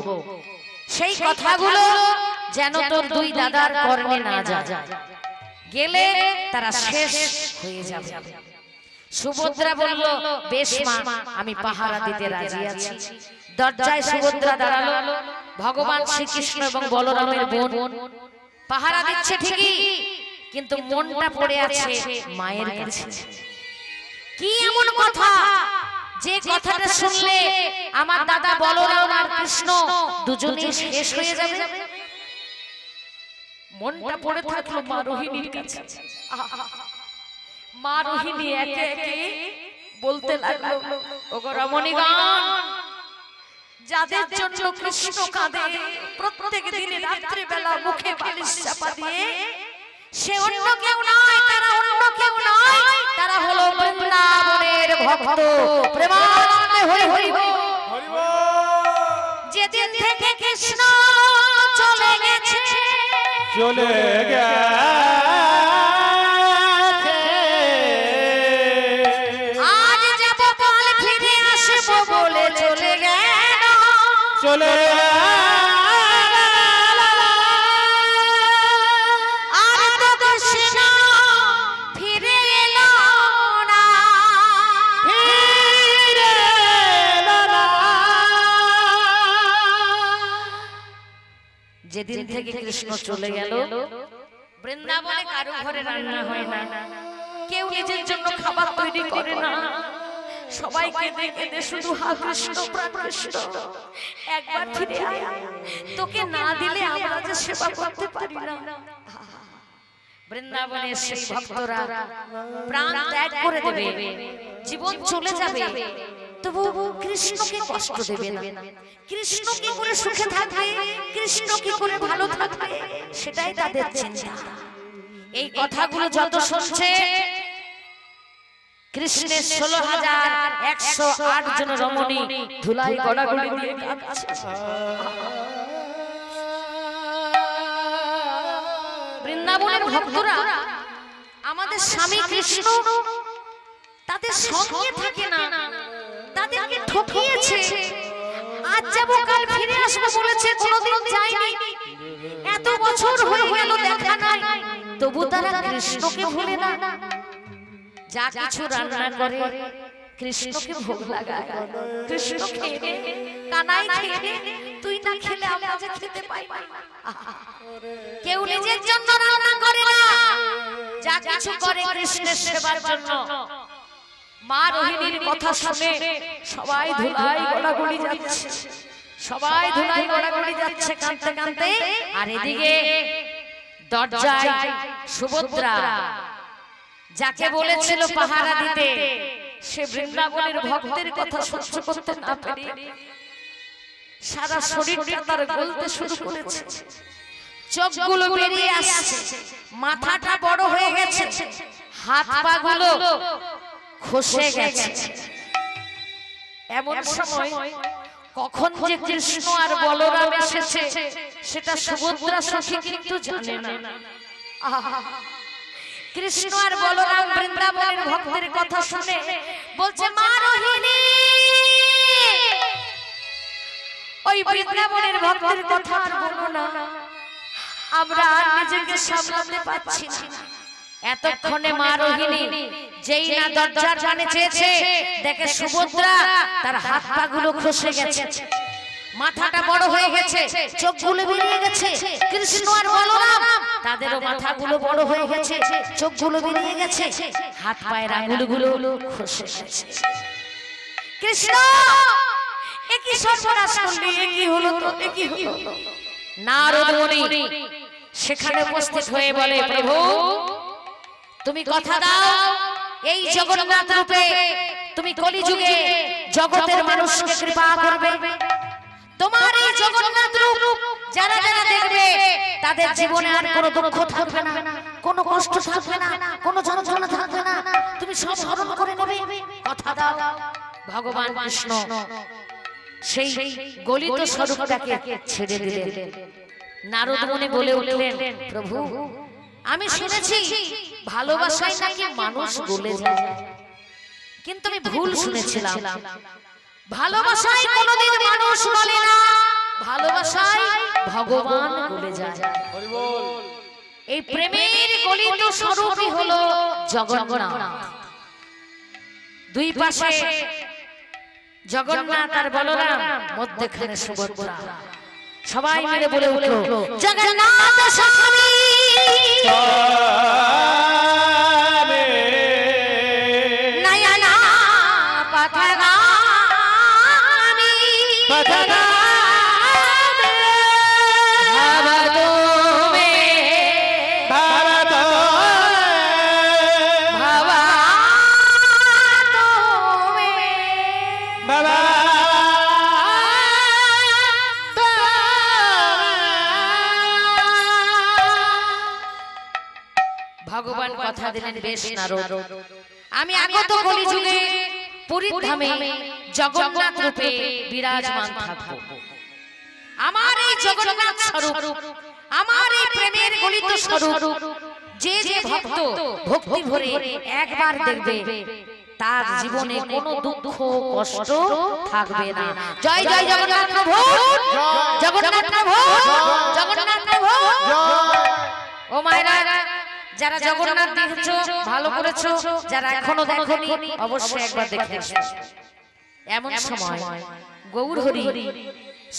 সেই কথাগুলো যেন তোর দুই দাদার কর্ণে না যায়, গেলে তারা শেষ হয়ে যাবে। সুভদ্রা বলল, বেশ মা, আমি পাহারা দিতে রাজি আছি। দরজায় সুভদ্রা দাঁড়ালো। ভগবান শ্রীকৃষ্ণ এবং বলরামের বোন পাহারা দিচ্ছে ঠিকই, কিন্তু মনটা পড়ে আছে মায়ের কাছে। কি এমন কথা যে কথাটা শুনলে আমার দাদা বলরাম আর কৃষ্ণ দুজনেই শেষ হয়ে যাবে? মনটা পড়ে থাকলো মা রোহিণীর কাছে। মা রোহিণী একে একে বলতে লাগলো, ওগো রমণীগণ, যাদের জন্য কৃষ্ণ কাঁদে প্রত্যেক দিন রাত্রি বেলা মুখে বালিশ চাপা দিয়ে, সে অন্য কেউ নয়, তারা অন্য কেউ নয়, তারা হলো বৃন্দাবনের ভক্ত। প্রেমানন্দে হরি হরি বল। যেদিন থেকে কৃষ্ণ চলে গেছে, চলে আজ যাব কাল ফিরে আসবো বলে চলে গেল, চলে আর তো কৃষ্ণ ফিরে এলো না, ফিরে এলো না। যেদিন থেকে কৃষ্ণ চলে গেল বৃন্দাবনে কারো ঘরে রান্না হয় না, কেউ নিজের জন্য খাবার তৈরি করে না, সবাই কেঁদে কেঁদে শুধু হা কৃষ্ণ প্রাণ কৃষ্ণ একবার ফিরে আয়, তোকে না দিলে আমরা যে সেবা করতে পারি না। বৃন্দাবনের সেই ভক্তরা প্রাণ ত্যাগ করে দেবে, জীবন চলে যাবে, তবু কৃষ্ণকে কষ্ট দেবে না। কৃষ্ণ কি করে সুখে থাকবে, কৃষ্ণ কি করে ভালো থাকবে, সেটাই তাদের চিন্তা। এই কথাগুলো যত শুনছে কৃষ্ণের 16,108 জন রমণী ধুলাই গড়াগড়ি দিয়ে কাঁদছে। বৃন্দাবনের ভক্তরা আমাদের স্বামী কৃষ্ণ তাদের সঙ্গে থাকে না, তাদেরকে ঠকিয়েছে। আজ যাবো কাল ফিরে আসবো বলেছে, কোনোদিন যায়নি, এত বছর হয়ে গেল দেখা নাই, তবু তারা কৃষ্ণকে ভুলে না। যা কিছু রান্না করে কৃষ্ণকে ভোগ লাগায়, কৃষ্ণ খেয়ে নে, কানাই খেয়ে নে, তুই না খেলে আমরা যে খেতে পাই না। কেউ নিজের জন্য রান্না করে না, যা কিছু করে কৃষ্ণের সেবার জন্য। মা রোহিণীর কথা শুনে সবাই ধুলাই গড়াগড়ি যাচ্ছে, সবাই ধুলাই গড়াগড়ি যাচ্ছে কাঁদতে কাঁদতে। আর এদিকে দরজায় সুভদ্রা যাকে বলেছিল পাহারা দিতে, সে বৃন্দাবনের ভক্তের কথা সহ্য করতে না পেরে সারা শরীরটা তার গলতে শুরু করেছে, চোখগুলো বেরিয়ে আসছে, মাথাটা বড় হয়ে গেছে, হাত পা গুলো খসে গেছে। এমন সময় কখন যে কৃষ্ণ আর বলরাম এসেছে সেটা সুভদ্রা সখী কিন্তু জানে না। কৃষ্ণ আর বলরাম বৃন্দাবনের ভক্তের কথা শুনে বলছে, মা রোহিণী, ওই বৃন্দাবনের ভক্তের কথা আর বলো না, আমরা আর নিজেকে সামলাতে পারছি না। এতক্ষণে মা রোহিণী যেই না দরজার কানে চেয়েছে, দেখে সুভদ্রা তার হাত পা গুলো খসে গেছে, মাথাটা বড় হয়ে গেছে, চোখগুলো বেরিয়ে গেছে। কৃষ্ণ আর বলরাম তাদেরও মাথাগুলো বড় হয়ে গেছে, চোখগুলো বেরিয়ে গেছে, হাত পায়ের আঙুলগুলো খসে গেছে। কৃষ্ণ, এ কি সর্বনাশ করলি, এ কি হলো তো, এ কি হলো? নারদ মুনি সেখানে উপস্থিত হয়ে বলে, প্রভু তুমি কথা দাও, এই জগন্নাথ রূপে তুমি কলিযুগে জগতের মানুষকে কৃপা করবে। তোমার এই জগন্নাথ রূপ যারা যারা দেখবে তাদের জীবনে আর কোনো দুঃখ থাকবে না, কোনো কষ্ট থাকবে না, কোনো যন্ত্রণা থাকবে না, তুমি সব হরণ করে নেবে, কথা দাও। ভগবান কৃষ্ণ সেই গলিত স্বরূপটাকে ছেড়ে দিলেন। নারদ মুনি বলে উঠলেন, প্রভু আমি শুনেছি ভালোবাসায় নাকি মানুষ গলে যায়, কিন্তু আমি ভুল শুনেছিলাম। ভালোবাসায় কোনোদিন মানুষ গলে না, ভালোবাসায় ভগবান গলে যায়। এই প্রেমের গলিত স্বরূপই হলো জগন্নাথ। দুই পাশে জগন্নাথ আর বলরাম, মধ্যখানে সুভদ্রা। সবাই মিলে বলে উঠলো, জগন্নাথ স্বামী নয়না পথগামী ভবতো মে ভবতো মে ভগবান কথা দিলেন, বেশ নারদ, আমি আগত কলিযুগে পুরীর ধামে জগন্নাথ রূপে বিরাজমান থাকব। আমার এই জগন্নাথ স্বরূপ, আমার এই প্রেমের গলিত স্বরূপ যে যে ভক্ত ভক্তি ভরে একবার দেখবে তার জীবনে কোনো দুঃখ কষ্ট থাকবে না। জয় জয় জগন্নাথ প্রভু, জগন্নাথ প্রভু, জগন্নাথ প্রভু। ও মায়েরা, যারা জগন্নাথ দেখছো ভালো করেছো, যারা এখনো দেখোনি অবশ্যই একবার দেখে এসো। এমন সময় গৌর হরি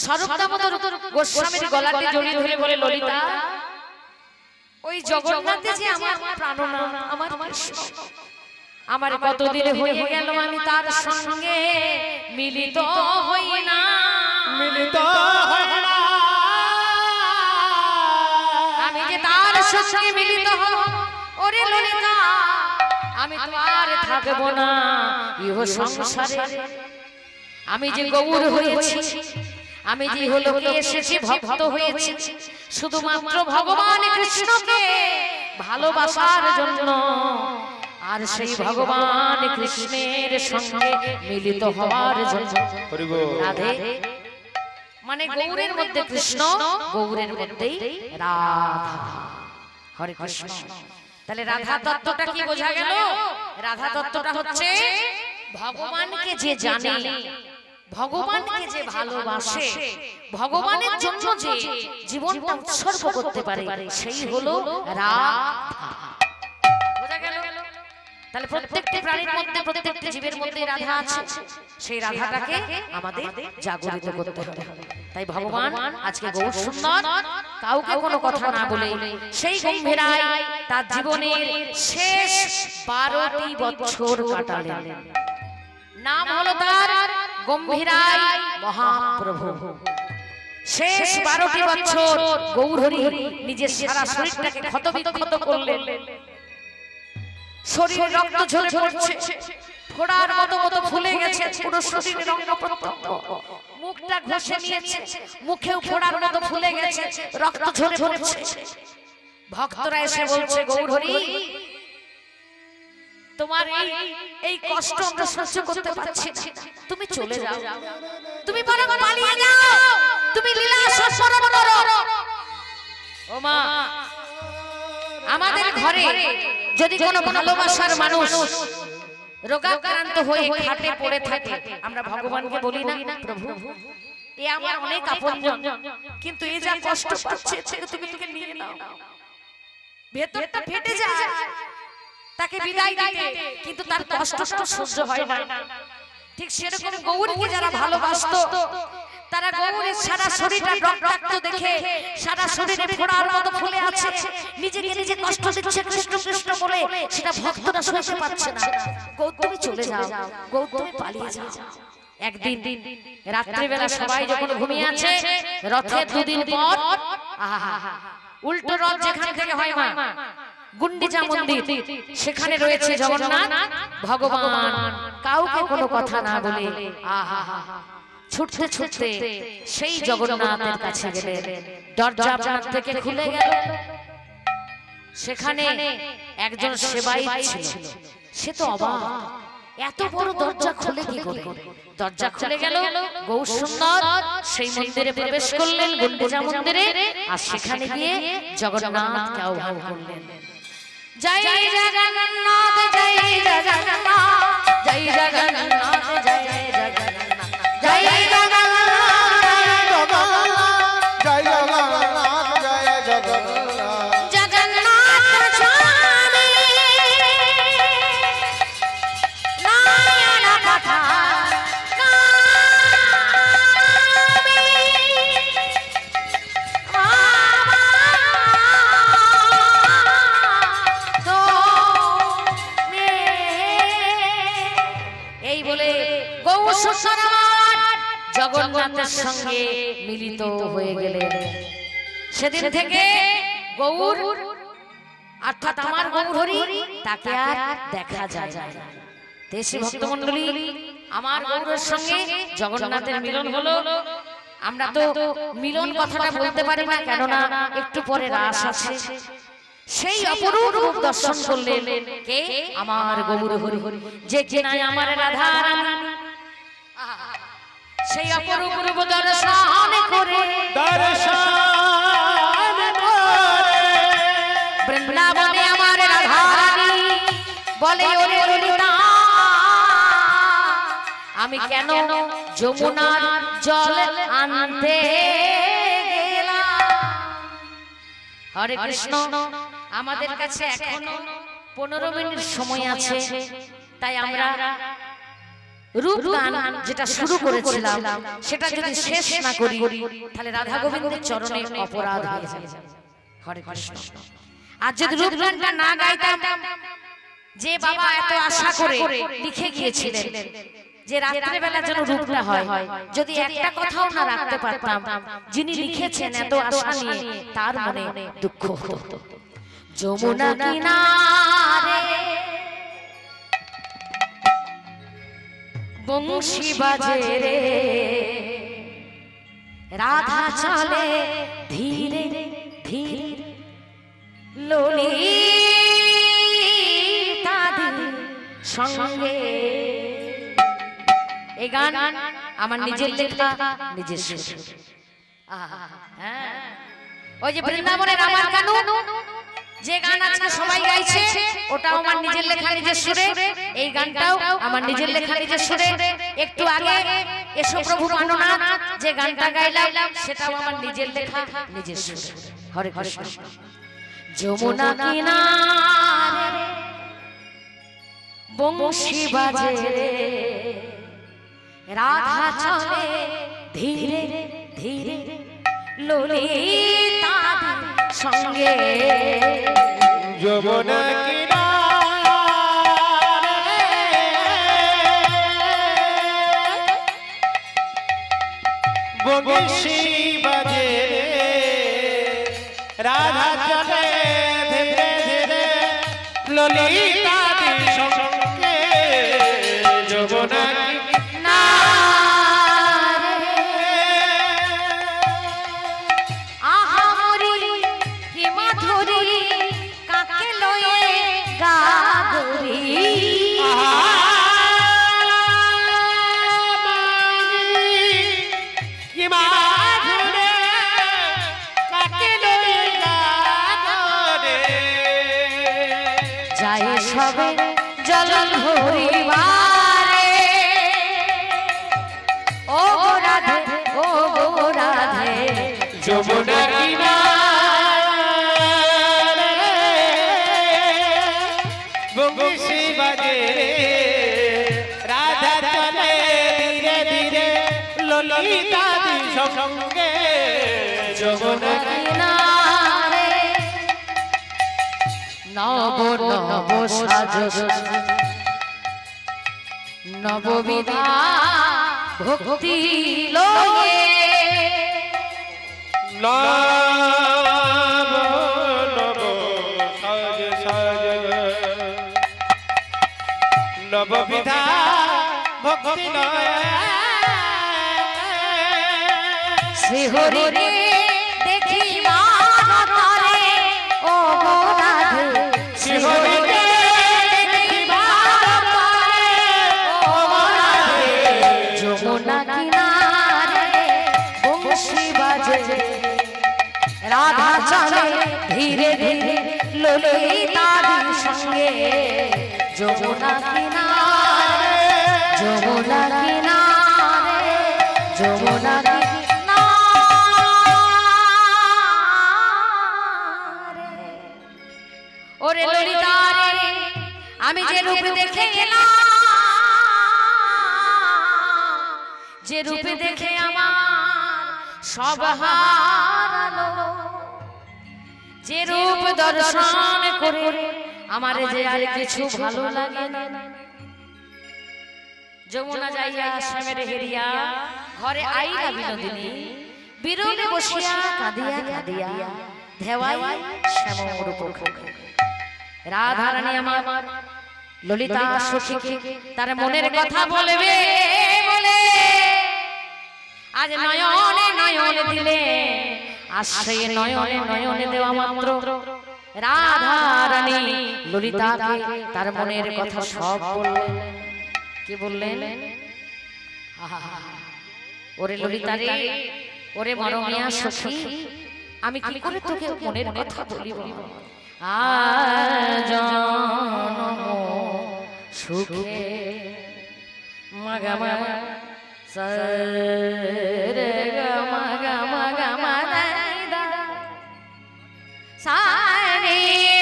স্বরূপ দামোদর গোস্বামীর গলাটি জড়িয়ে ধরে বলে, ললিতা, ওই জগন্নাথে যে আমার প্রাণনাথ, আমার কৃষ্ণ, আমার কতদিন হয়ে গেল আমি তার সঙ্গে মিলিত হই না, মিলিত হই না। আমি যে তার সঙ্গে মিলিত হব, ওরে ললিতা, আমি তো আর থাকব না ইহ সংসারে। আমি যে গৌর হয়েছি, আমি যে ইহলোকে এসেছি, ভক্ত হয়েছি শুধুমাত্র ভগবান কৃষ্ণকে ভালোবাসার জন্য, আর সেই ভগবান কৃষ্ণের সঙ্গে মিলিত হওয়ার জন্য। রাধে মানে গৌরের মধ্যে কৃষ্ণ, গৌরের মধ্যেই রাধা। হরে কৃষ্ণ। তাহলে রাধা তত্ত্বটা কি বোঝা গেল? রাধা তত্ত্বটা হচ্ছে ভগবানকে যে জানে, ভগবানকে যে ভালোবাসে, ভগবানের জন্য যে জীবনটা উৎসর্গ করতে পারে, সেই হলো রাধা। বোঝা গেল? তাহলে প্রত্যেকটি প্রাণীর মধ্যে, প্রত্যেকটি জীবের মধ্যে রাধা আছে। সেই রাধাটাকে আমাদের জাগরিত করতে হবে। তাই ভগবান আজকে গৌর সুন্দর কাউকে কোনো কথা না বলে সেই গম্ভীরায় তার জীবনের শেষ 12টি বছর কাটালেন। নাম হলো তার গম্ভীরায় মহাপ্রভু। শেষ 12টি বছর গৌরহরি নিজের সারা শরীরটাকে ক্ষতবিক্ষত করলেন। শরীরে রক্ত ঝরে পড়ছে, ফোড়ার মতো মতো ফুলে গেছে পুরো শরীরের অঙ্গ প্রত্যঙ্গ। মুখটা ঘষে নিয়েছে, মুখেও ফোড়ার মতো ফুলে গেছে, রক্ত ঝরে পড়ছে। ভক্তরা এসে বলছে, গৌরহরি, তোমার এই কষ্ট আমরা সহ্য করতে পারছি না, তুমি চলে যাও, তুমি বরং পালিয়ে যাও, তুমি লীলা সম্পন্ন করো। ও মা, আমাদের ঘরে যদি কোনো ভালোবাসার মানুষ রোগাক্রান্ত হয়ে খাটে পড়ে থাকে, আমরা ভগবানকে বলি না, প্রভু এ আমার অনেক আপনজন, কিন্তু এ যা কষ্ট পাচ্ছে তুমি তাকে নিয়ে নাও। ভেতরটা ফেটে যায় তাকে বিদায় দিতে, কিন্তু তার কষ্টটা সহ্য হয় না। ঠিক সেরকম গৌরকে যারা ভালোবাসতো, তারা গৌরের সারা শরীরটা রক্তাক্ত দেখে, সারা শরীরে ফোড়ার মতো ফুলে আছে, নিজেকে নিজে কষ্ট দিচ্ছে কৃষ্ণ কৃষ্ণ বলে, সেটা ভক্তরা সহ্য পাচ্ছে না। গৌর তুমি চলে যাও, গৌর তুমি পালিয়ে যাও। একদিন রাত্রিবেলা সবাই যখন ঘুমিয়ে আছে, রথের 2 দিন পর, উল্টো রথ যেখান থেকে হয় মা গুন্ডিচা মন্দির, সেখানে রয়েছে জগন্নাথ ভগবান। কাউকে কোনো কথা না বলে ছুটতে ছুটতে সেই জগন্নাথের কাছে গেলেন। দরজা আপনার থেকে খুলে গেল, সেখানে একজন সেবাই ছিল। সে তো অবাক, এত বড় দরজা খুলে কি করে? দরজা খুলে গেল, গৌর সুন্দর সেই মন্দিরে প্রবেশ করলেন, গুন্ডিচা মন্দিরে, আর সেখানে গিয়ে জগন্নাথকে আহ্বান করলেন। জয় জগন্নাথ, জয় জগন্নাথ, জয় জগন্নাথ, জয় জগন্নাথ, জয় জগন্নাথ, জয় জগন্নাথ, জয় জগন্নাথ, জগন্নাথ স্বামী নয়ন কথা জগন্নাথের সঙ্গে মিলিত হয়ে গেলেন। সেদিন থেকে গৌর অর্থাৎ আমার গৌরহরি তাকে আর দেখা যায় না। দেশি ভক্তমণ্ডলী, আমার গৌরের সঙ্গে জগন্নাথের মিলন হলো। আমরা তো মিলন কথাটা বলতে পারি না, কেননা একটু পরে রাস আছে। সেই অপরূপ রূপ দর্শন করলেন কে? আমার গৌরহরি, যে কিনা আমার রাধা রানী। সেই অপরূপ রূপ দর্শন করে বৃন্দাবনে আমার রাধা রানী বলে, ওরে ললিতা, আমি কেন যমুনার জল আনতে গেলাম? হরে কৃষ্ণ। আমাদের কাছে এখনো 15 মিনিট সময় আছে, তাই আমরা রূপ গান যেটা শুরু করেছিলাম সেটা যদি শেষ না করি তাহলে রাধা গোবিন্দের চরণে অপরাধ হয়ে যাবে। হরে কৃষ্ণ। আর যদি রূপ গানটা না গাইতাম, যে বাবা এত আশা করে লিখে গিয়েছিলেন যে রাত্রে বেলা যেন রূপটা হয়, যদি একটা কথাও না রাখতে পারতাম, যিনি লিখেছেন এত আশা নিয়ে তার মনে দুঃখ হতো। যমুনা কিনারে বংশী বাজে রে, রাধা চলে ধীরে ধীরে, ললিতাদের সঙ্গে। এই গান আমার নিজের লেখা, নিজের সুর। ওই যে বৃন্দাবনের আমার কানু যে গান আজকে সবাই গাইছে, ওটাও আমার নিজের লেখা, নিজের সুরে। এই গানটাও আমার নিজের লেখা, নিজের সুরে। একটু আগে এসো প্রভু প্রাণনাথ যে গানটা গাইলাম, সেটাও আমার নিজের লেখা, নিজের সুরে। হরে কৃষ্ণ। যমুনা কিনারে বংশী বাজে রে, রাধা চলে ধীরে ধীরে, ললিতাদের সঙ্গে। যমুনা কিনারে বংশী বাজে রে, রাধা চলে ধীরে ধীরে, ললিতাদের সঙ্গে। যমুনা সবে জল ভরিবারে, ও রাধে ও রাধে। যমুনা কিনারে বংশী বাজে রে, রাধা চলে ধীরে ধীরে, ললিতাদের সঙ্গে। যমুনা কিনারে নব নব সাজ, নববিধা ভক্তি লয়ে, নব নব সাজ সাজ, নববিধা ভক্তি লয়ে। শ্রীহরি দেখি মানতরে, ও রাধে। শ্রীহরি দেখি মানতরে, ও রাধে। যমুনা কিনারে বংশী বাজে, রাধা চলে ধীরে ধীরে, ললিতাদের সঙ্গে। যমুনা কিনারে, যমুনা কিনারে, যমুনা কিনারে। ওরে ললিতারে আমি যে রূপ দেখে গেলাম, যে রূপে দেখে আমার সব হারালো, যে রূপ দর্শন করে আমার যে আর কিছু ভালো লাগে না। যমুনা যাইয়া শ্যামের হেরিয়া, ঘরে আইলা বিনোদিনী, বিরলে বসিয়া কাঁদিয়া কাঁদিয়া, ধেওয়াই শ্যাম রূপ। রাধা রানী আমার ললিতা সখীকে তার মনের কথা বলবে বলে, আজ নয়নে নয়নে দিলে, আসে নয়নে নয়নে দেওয়া মাত্র রাধা রানী ললিতাকে তার মনের কথা সব বললেন। কি বললেন? ওরে ললিতা রে, ওরে মরমিয়া সখী, আমি কি করে তোকে মনের কথা বলিব? জনম সুখে মগা মগা সরে গমা গমা গমা দা সারে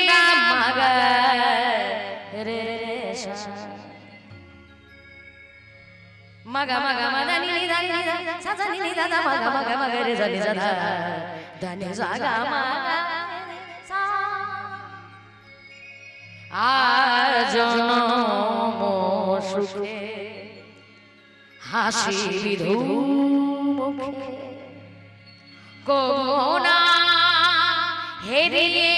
দা মগা রে সা। মাগা মাগা মাদা নি নি দা নি দা সা সা নি নি দা দা মাগা মাগা মাগা রে জা নি জা ধা ধা নি সা গা মাগা সা আর জনম সুখে হাসি বিধু মুখে কোনা হেরিয়ে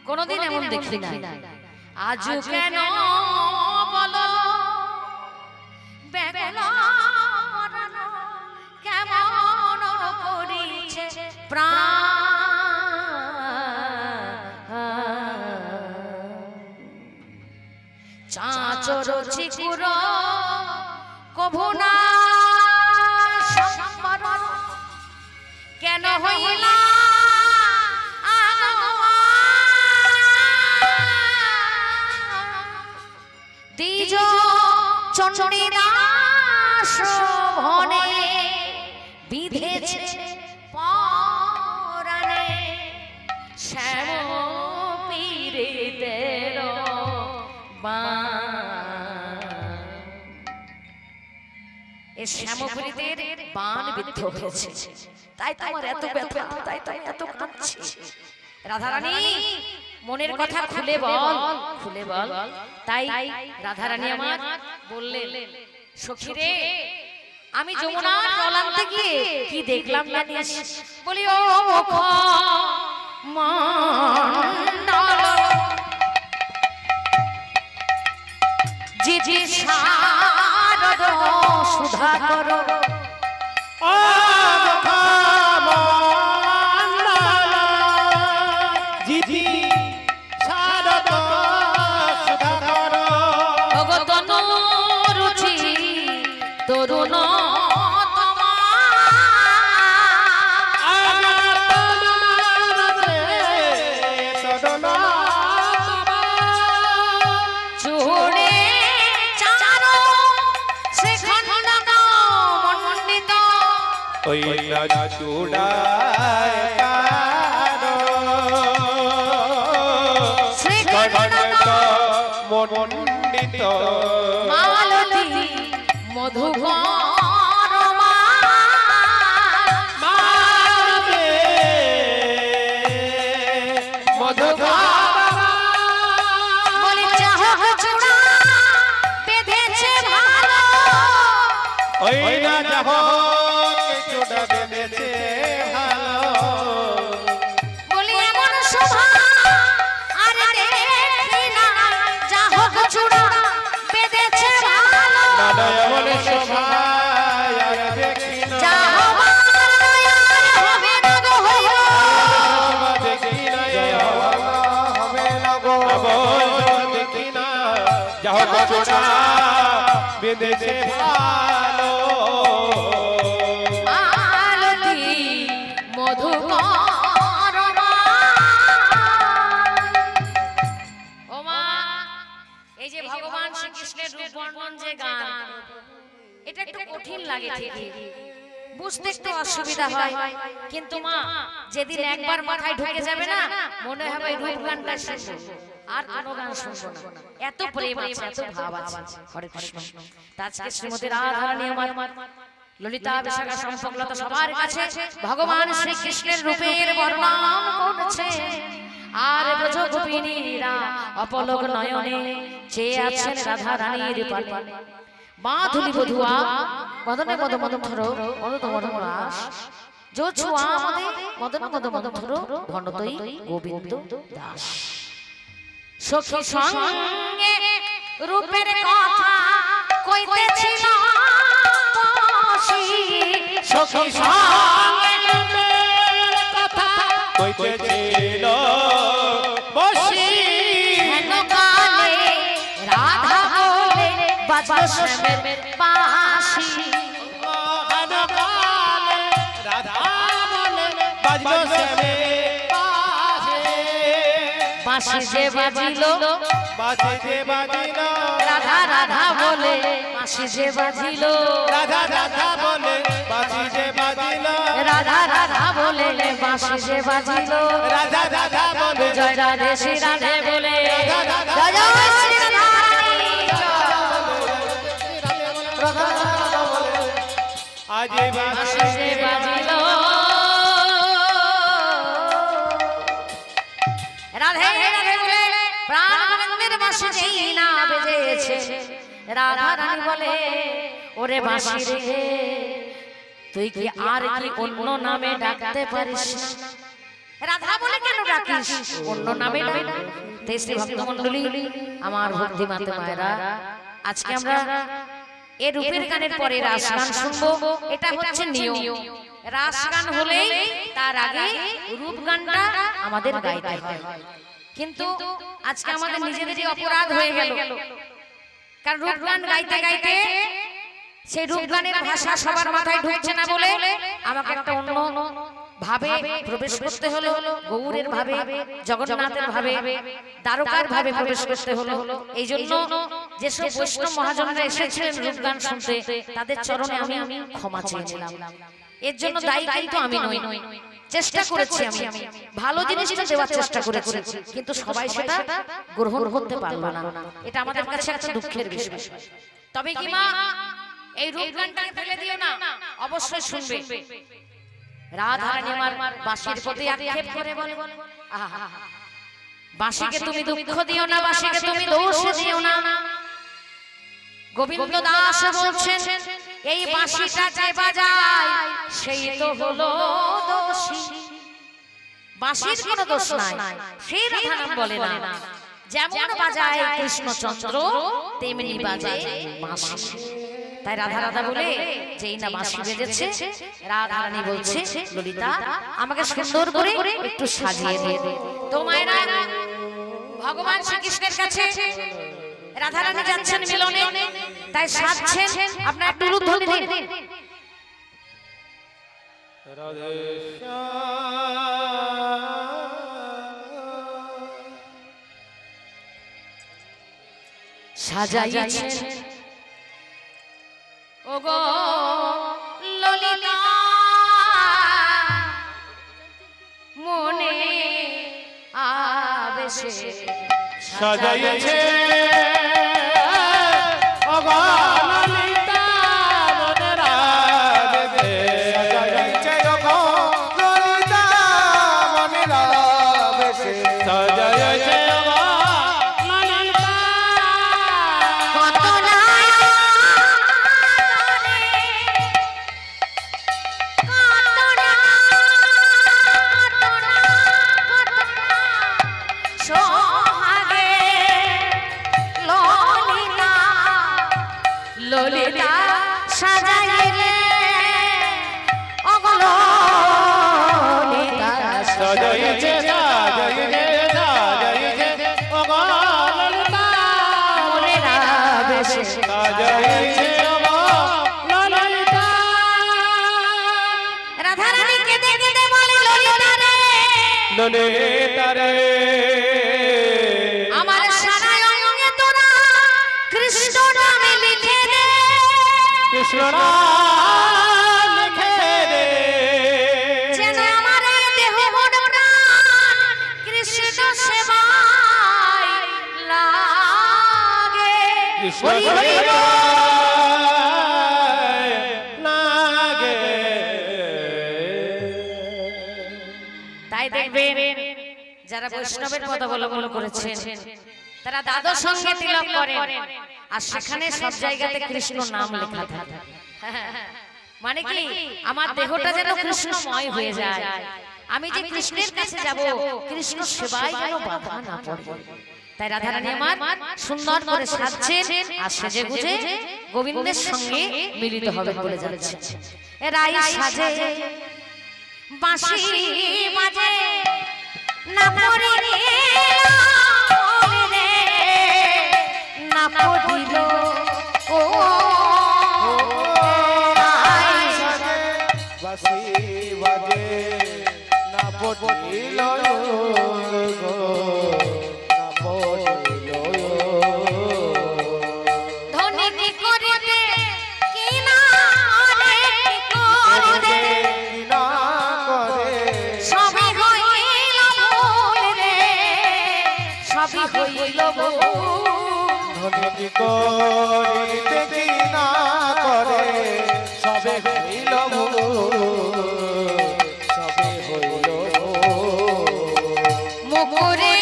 কোনদিন এমন দেখি না আজ কেন বলো বেদনা কেমন করিছে প্রাণ চাঁচর চিকুর কভু না সম্বরণ কেন হইলা দ্বিজ চণ্ডীদাস ভনে বিধেছে পরাণে শ্যাম পীড়িতের এ শ্যামপুরীদের বাণ বিদ্ধ হয়েছে, তাই তোমার এত ব্যথা, তাই তাই এত কাঁদছি। রাধারানী মনের কথা খুলে বল, খুলে বল। তাই রাধারানী আমার বললেন, সখী রে আমি যমুনার জল আনতে গিয়ে কি দেখলাম জানিস? বলি ও মণ্ডল জি জি শারদ সুধা করো ও মণ্ডল জি জি শারদ সুধা করো ভগতন রুচি তরুণ ওই রাজা চূড়ায় কারো শ্রীকণ্ঠ মণ্ডিত মালতী মধুকর মালতী মধুকর বলি চাহক চূড়া বেঁধেছে ভালো ওই রাজা চূড়া বেঁধেছে ভালো বলি এমন শোভা আর দেখি না চাহক চূড়া বেঁধেছে ভালো দাদা এমন শোভা আর দেখি না যা হবার হবে না গো হইও দেখি না হবে না গো দেখি না যাহ চূড়া বেঁধেছে ভালো মালতী মধুকর ও মা, এই যে ভগবান শ্রীকৃষ্ণের রূপ বর্ণন যে গান, এটা একটু কঠিন লাগে, ঠিকই বুঝতে একটু অসুবিধা হয়, কিন্তু মা যেদিন একবার মাথায় ঢুকে যাবে না মনে হবে রূপ গানটা শুনবো আর কোনো গান শুনবো না, এত প্রেম আছে, এত ভাব আছে। হরে কৃষ্ণ। আজকে শ্রীমতী রাধারানী আমার ললিতা বিশাখা সম্পর্কলতা সবার কাছে ভগবান শ্রীকৃষ্ণের রূপের বর্ণন করছে, আর ব্রজ গোপিনীরা অপলক নয়নে চেয়ে আছেন রাধারানীর পানে। বাঁধুলি বধুয়া মদনে মদ মদনধর অনুত মদন রাস যো ছুয়া মদে মদন মদ মদনধর ধনতই গোবিন্দ দাস। সখী সঙ্গে রূপের কথা কইতেছিল বসি, সখী সঙ্গে রূপের কথা কইতেছিল বসি হেন কালে রাধা বলে বাজলো শ্যামের বাঁশি, রাধা বলে বাজলো শ্যামে বাঁশি যে বাজিলো বাজে যে বাজিলো রাধা রাধা বলে বাঁশি যে বাজিলো রাধা রাধা বলে বাজি যে বাজিলো রাধা রাধা বলে বাঁশি যে বাজিলো রাধা রাধা বলে জয় রাধে শ্রী রাধে বলে জয় জয় শ্রী রাধারানী আজ এই বাঁশি বাজিল রাধে রাধে বলে প্রাণ গোবিন্দের বাঁশি যেই না বেজেছে রাধারানী বলে ওরে বাঁশি রে তুই কি আর কি অন্য নামে ডাকতে পারিস না? রাধা বলে কেন ডাকিস অন্য নামে ডাক? শ্রী ভক্তমণ্ডলী আমার ভক্তি মাতে মায়েরা, আজকে আমরা এই রূপের গানের পরে রাস গান শুনবো। এটা হচ্ছে নিয়ম। রাস গান হলেই তার আগে রূপ গানটা আমাদের গাইতে হয়, কিন্তু আজকে আমাদের নিজেদেরই অপরাধ হয়ে গেল, কারণ রূপ গান গাইতে গাইতে সেই রূপ গানের ভাষা সবার মাথায় ঢুকছে না বলে আমাকে একটা অন্য ভাবে প্রবেশ করতে হলো, গৌরের ভাবে, জগন্নাথের ভাবে, দ্বারকার ভাবে প্রবেশ করতে হলো। এই জন্য যেসব বৈষ্ণব মহাজনরা এসেছিলেন রূপ গান শুনতে, তাদের চরণে আমি ক্ষমা চেয়েছিলাম। এর জন্য দায়ী কিন্তু আমি নই, চেষ্টা করেছি, আমি ভালো জিনিসটা দেওয়ার চেষ্টা করেছি, কিন্তু সবাই সেটা গ্রহণ করতে পারলো না। এটা আমাদের কাছে একটা দুঃখের বিষয়। তবে কি মা এই রূপ গানটাকে ফেলে দিও না, অবশ্যই শুনবে। রাধারানী আমার বাঁশির প্রতি আক্ষেপ করে বলে, আহা বাঁশিকে তুমি দুঃখ দিও না, বাঁশিকে তুমি দোষ দিও না। গোবিন্দ দাস বলছেন এই বাঁশিটা যে বাজায় সেই তো হলো দোষী। বাঁশির কোনো দোষ নাই, সেই রাধা নাম বলে না। যেমন বাজায় কৃষ্ণচন্দ্র তেমনি বাজায় বাঁশি। তাই রাধা রাধা বলে যেই না বাঁশি বেজেছে, রাধারানী বলছে ললিতা আমাকে সুন্দর করে একটু সাজিয়ে দিয়ে দে। তো মায়েরা ভগবান শ্রীকৃষ্ণের কাছে রাধারানী যাচ্ছেন মিলনে, তাই সাজছেন। আপনারা একটু উলুধ্বনি দিন। রাধে সাজাইছেন ওগো ললিতা মনে আবেশে সাজাইছে ওগো ললিতা মনের আবেশে সাজাইছে ওগো ললিতা মনের আবেশে সাজাইছে ওগো ললিতা কত না সোহাগে ললিতা সাজাইলে ওগো ললিতা সাজাইছে সাজাইছে সাজাইছে ওগো ললিতা মনের আবেশে সাজাইছে ওগো ললিতা রাধারানী কেঁদে কেঁদে বলে ললিতা রে ললিতা রে আমার সারা অঙ্গে তোরা কৃষ্ণ নামে লিখে দে, কৃষ্ণ নাম লিখে দে যেন আমার এই দেহ মন প্রাণ কৃষ্ণ সেবায় লাগে। কৃষ্ণ হরি হরি বল। লাগে তাই দেখবেন যারা বৈষ্ণবের পদ অবলম্বন করেছেন তারা দাদর সঙ্গে তিলক করেন, আর সেখানে সব জায়গাতে কৃষ্ণ নাম লেখা থাকে। মানে কি আমার দেহটা যেন কৃষ্ণময় হয়ে যায়, আমি যে কৃষ্ণের কাছে যাব কৃষ্ণ সেবায় যেন বাধা না পড়ে। তাই রাধারানী আমার সুন্দর করে সাজছেন আর সেজে গুজে গোবিন্দের সঙ্গে মিলিত হবে বলে যাচ্ছে। রাই সাজে বাঁশি বাজে না পড়িলে রে না পড়িল ও রাই সাজে বাঁশি বাজে না পড়িল গো না পড়িল ধনী কি করিতে কি না রে কি করিতে না করে সবে হইল ভুল রে সবই হইল ধনী করিতে কি না করে সবে হইল সবে হইল মুকুরে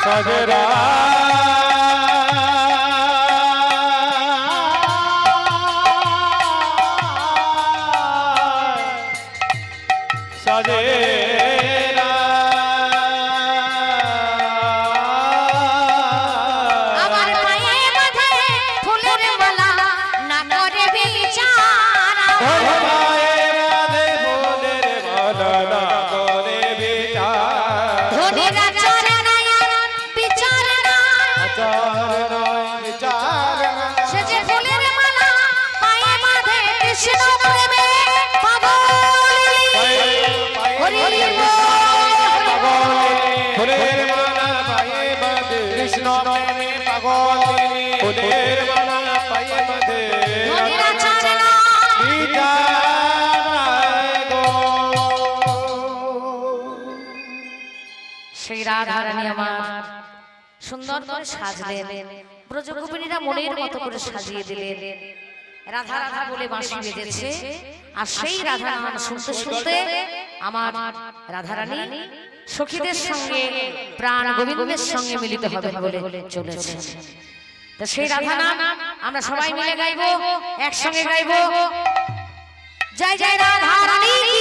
সজরা সজরা আমার পায়ে বাঁধে ফুলের মালা না করে বিচার পায়ে বাঁধে ফুলের মালা না করে বিচার ধনীরা চরে না বিচার না বিচার সে যে ফুলের মালা পায়ে বাঁধে কৃষ্ণ প্রেমে পাগল হরি ফুলের মালা পায়ে বাঁধে কৃষ্ণ প্রেমে পাগল ফুলের মালা পায়ে বাঁধে ধনীরা চরে না সেই রাধা রানী আমার সুন্দর করে সাজলেন ব্রজগোপিনীরা মনের মতো করে সাজিয়ে দিলেন রাধা রাধা বলে বাঁশি বেজেছে আর সেই রাধা নাম শুনতে শুনতে আমার রাধা রানী সখীদের সঙ্গে প্রাণ গোবিন্দের সঙ্গে মিলিত হবেন বলে চলেছে তো সেই রাধা নাম আমরা সবাই মিলে গাইবো একসঙ্গে গাইবো জয় জয় রাধা রানী কি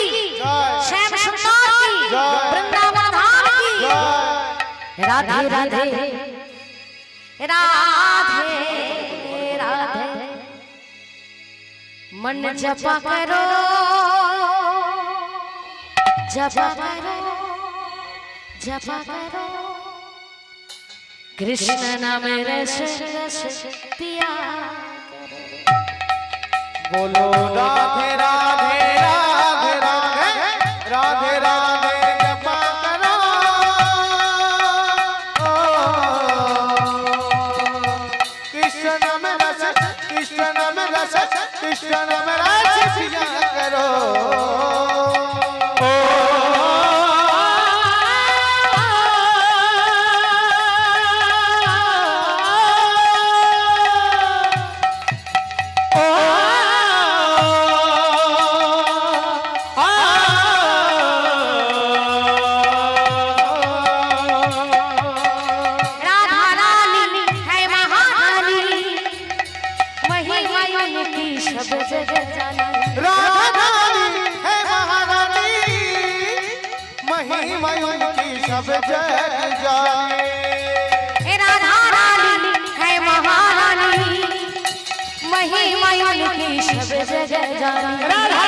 শ্যাম সুন্দর কি বৃন্দাবন ধাম কি রাধে রাধে राधे राधे मन जपा करो जपा करो जपा करो कृष्ण नाम रस रस पिया बोलो राधे राधे राधे राधे राधे राधे जपा करो कृष्ण नाम रस कृष्ण नाम रस कृष्ण नाम रस पिया करो सब जग जाने राधा रानी है महारानी महिमा उनकी सब जग जाने राधा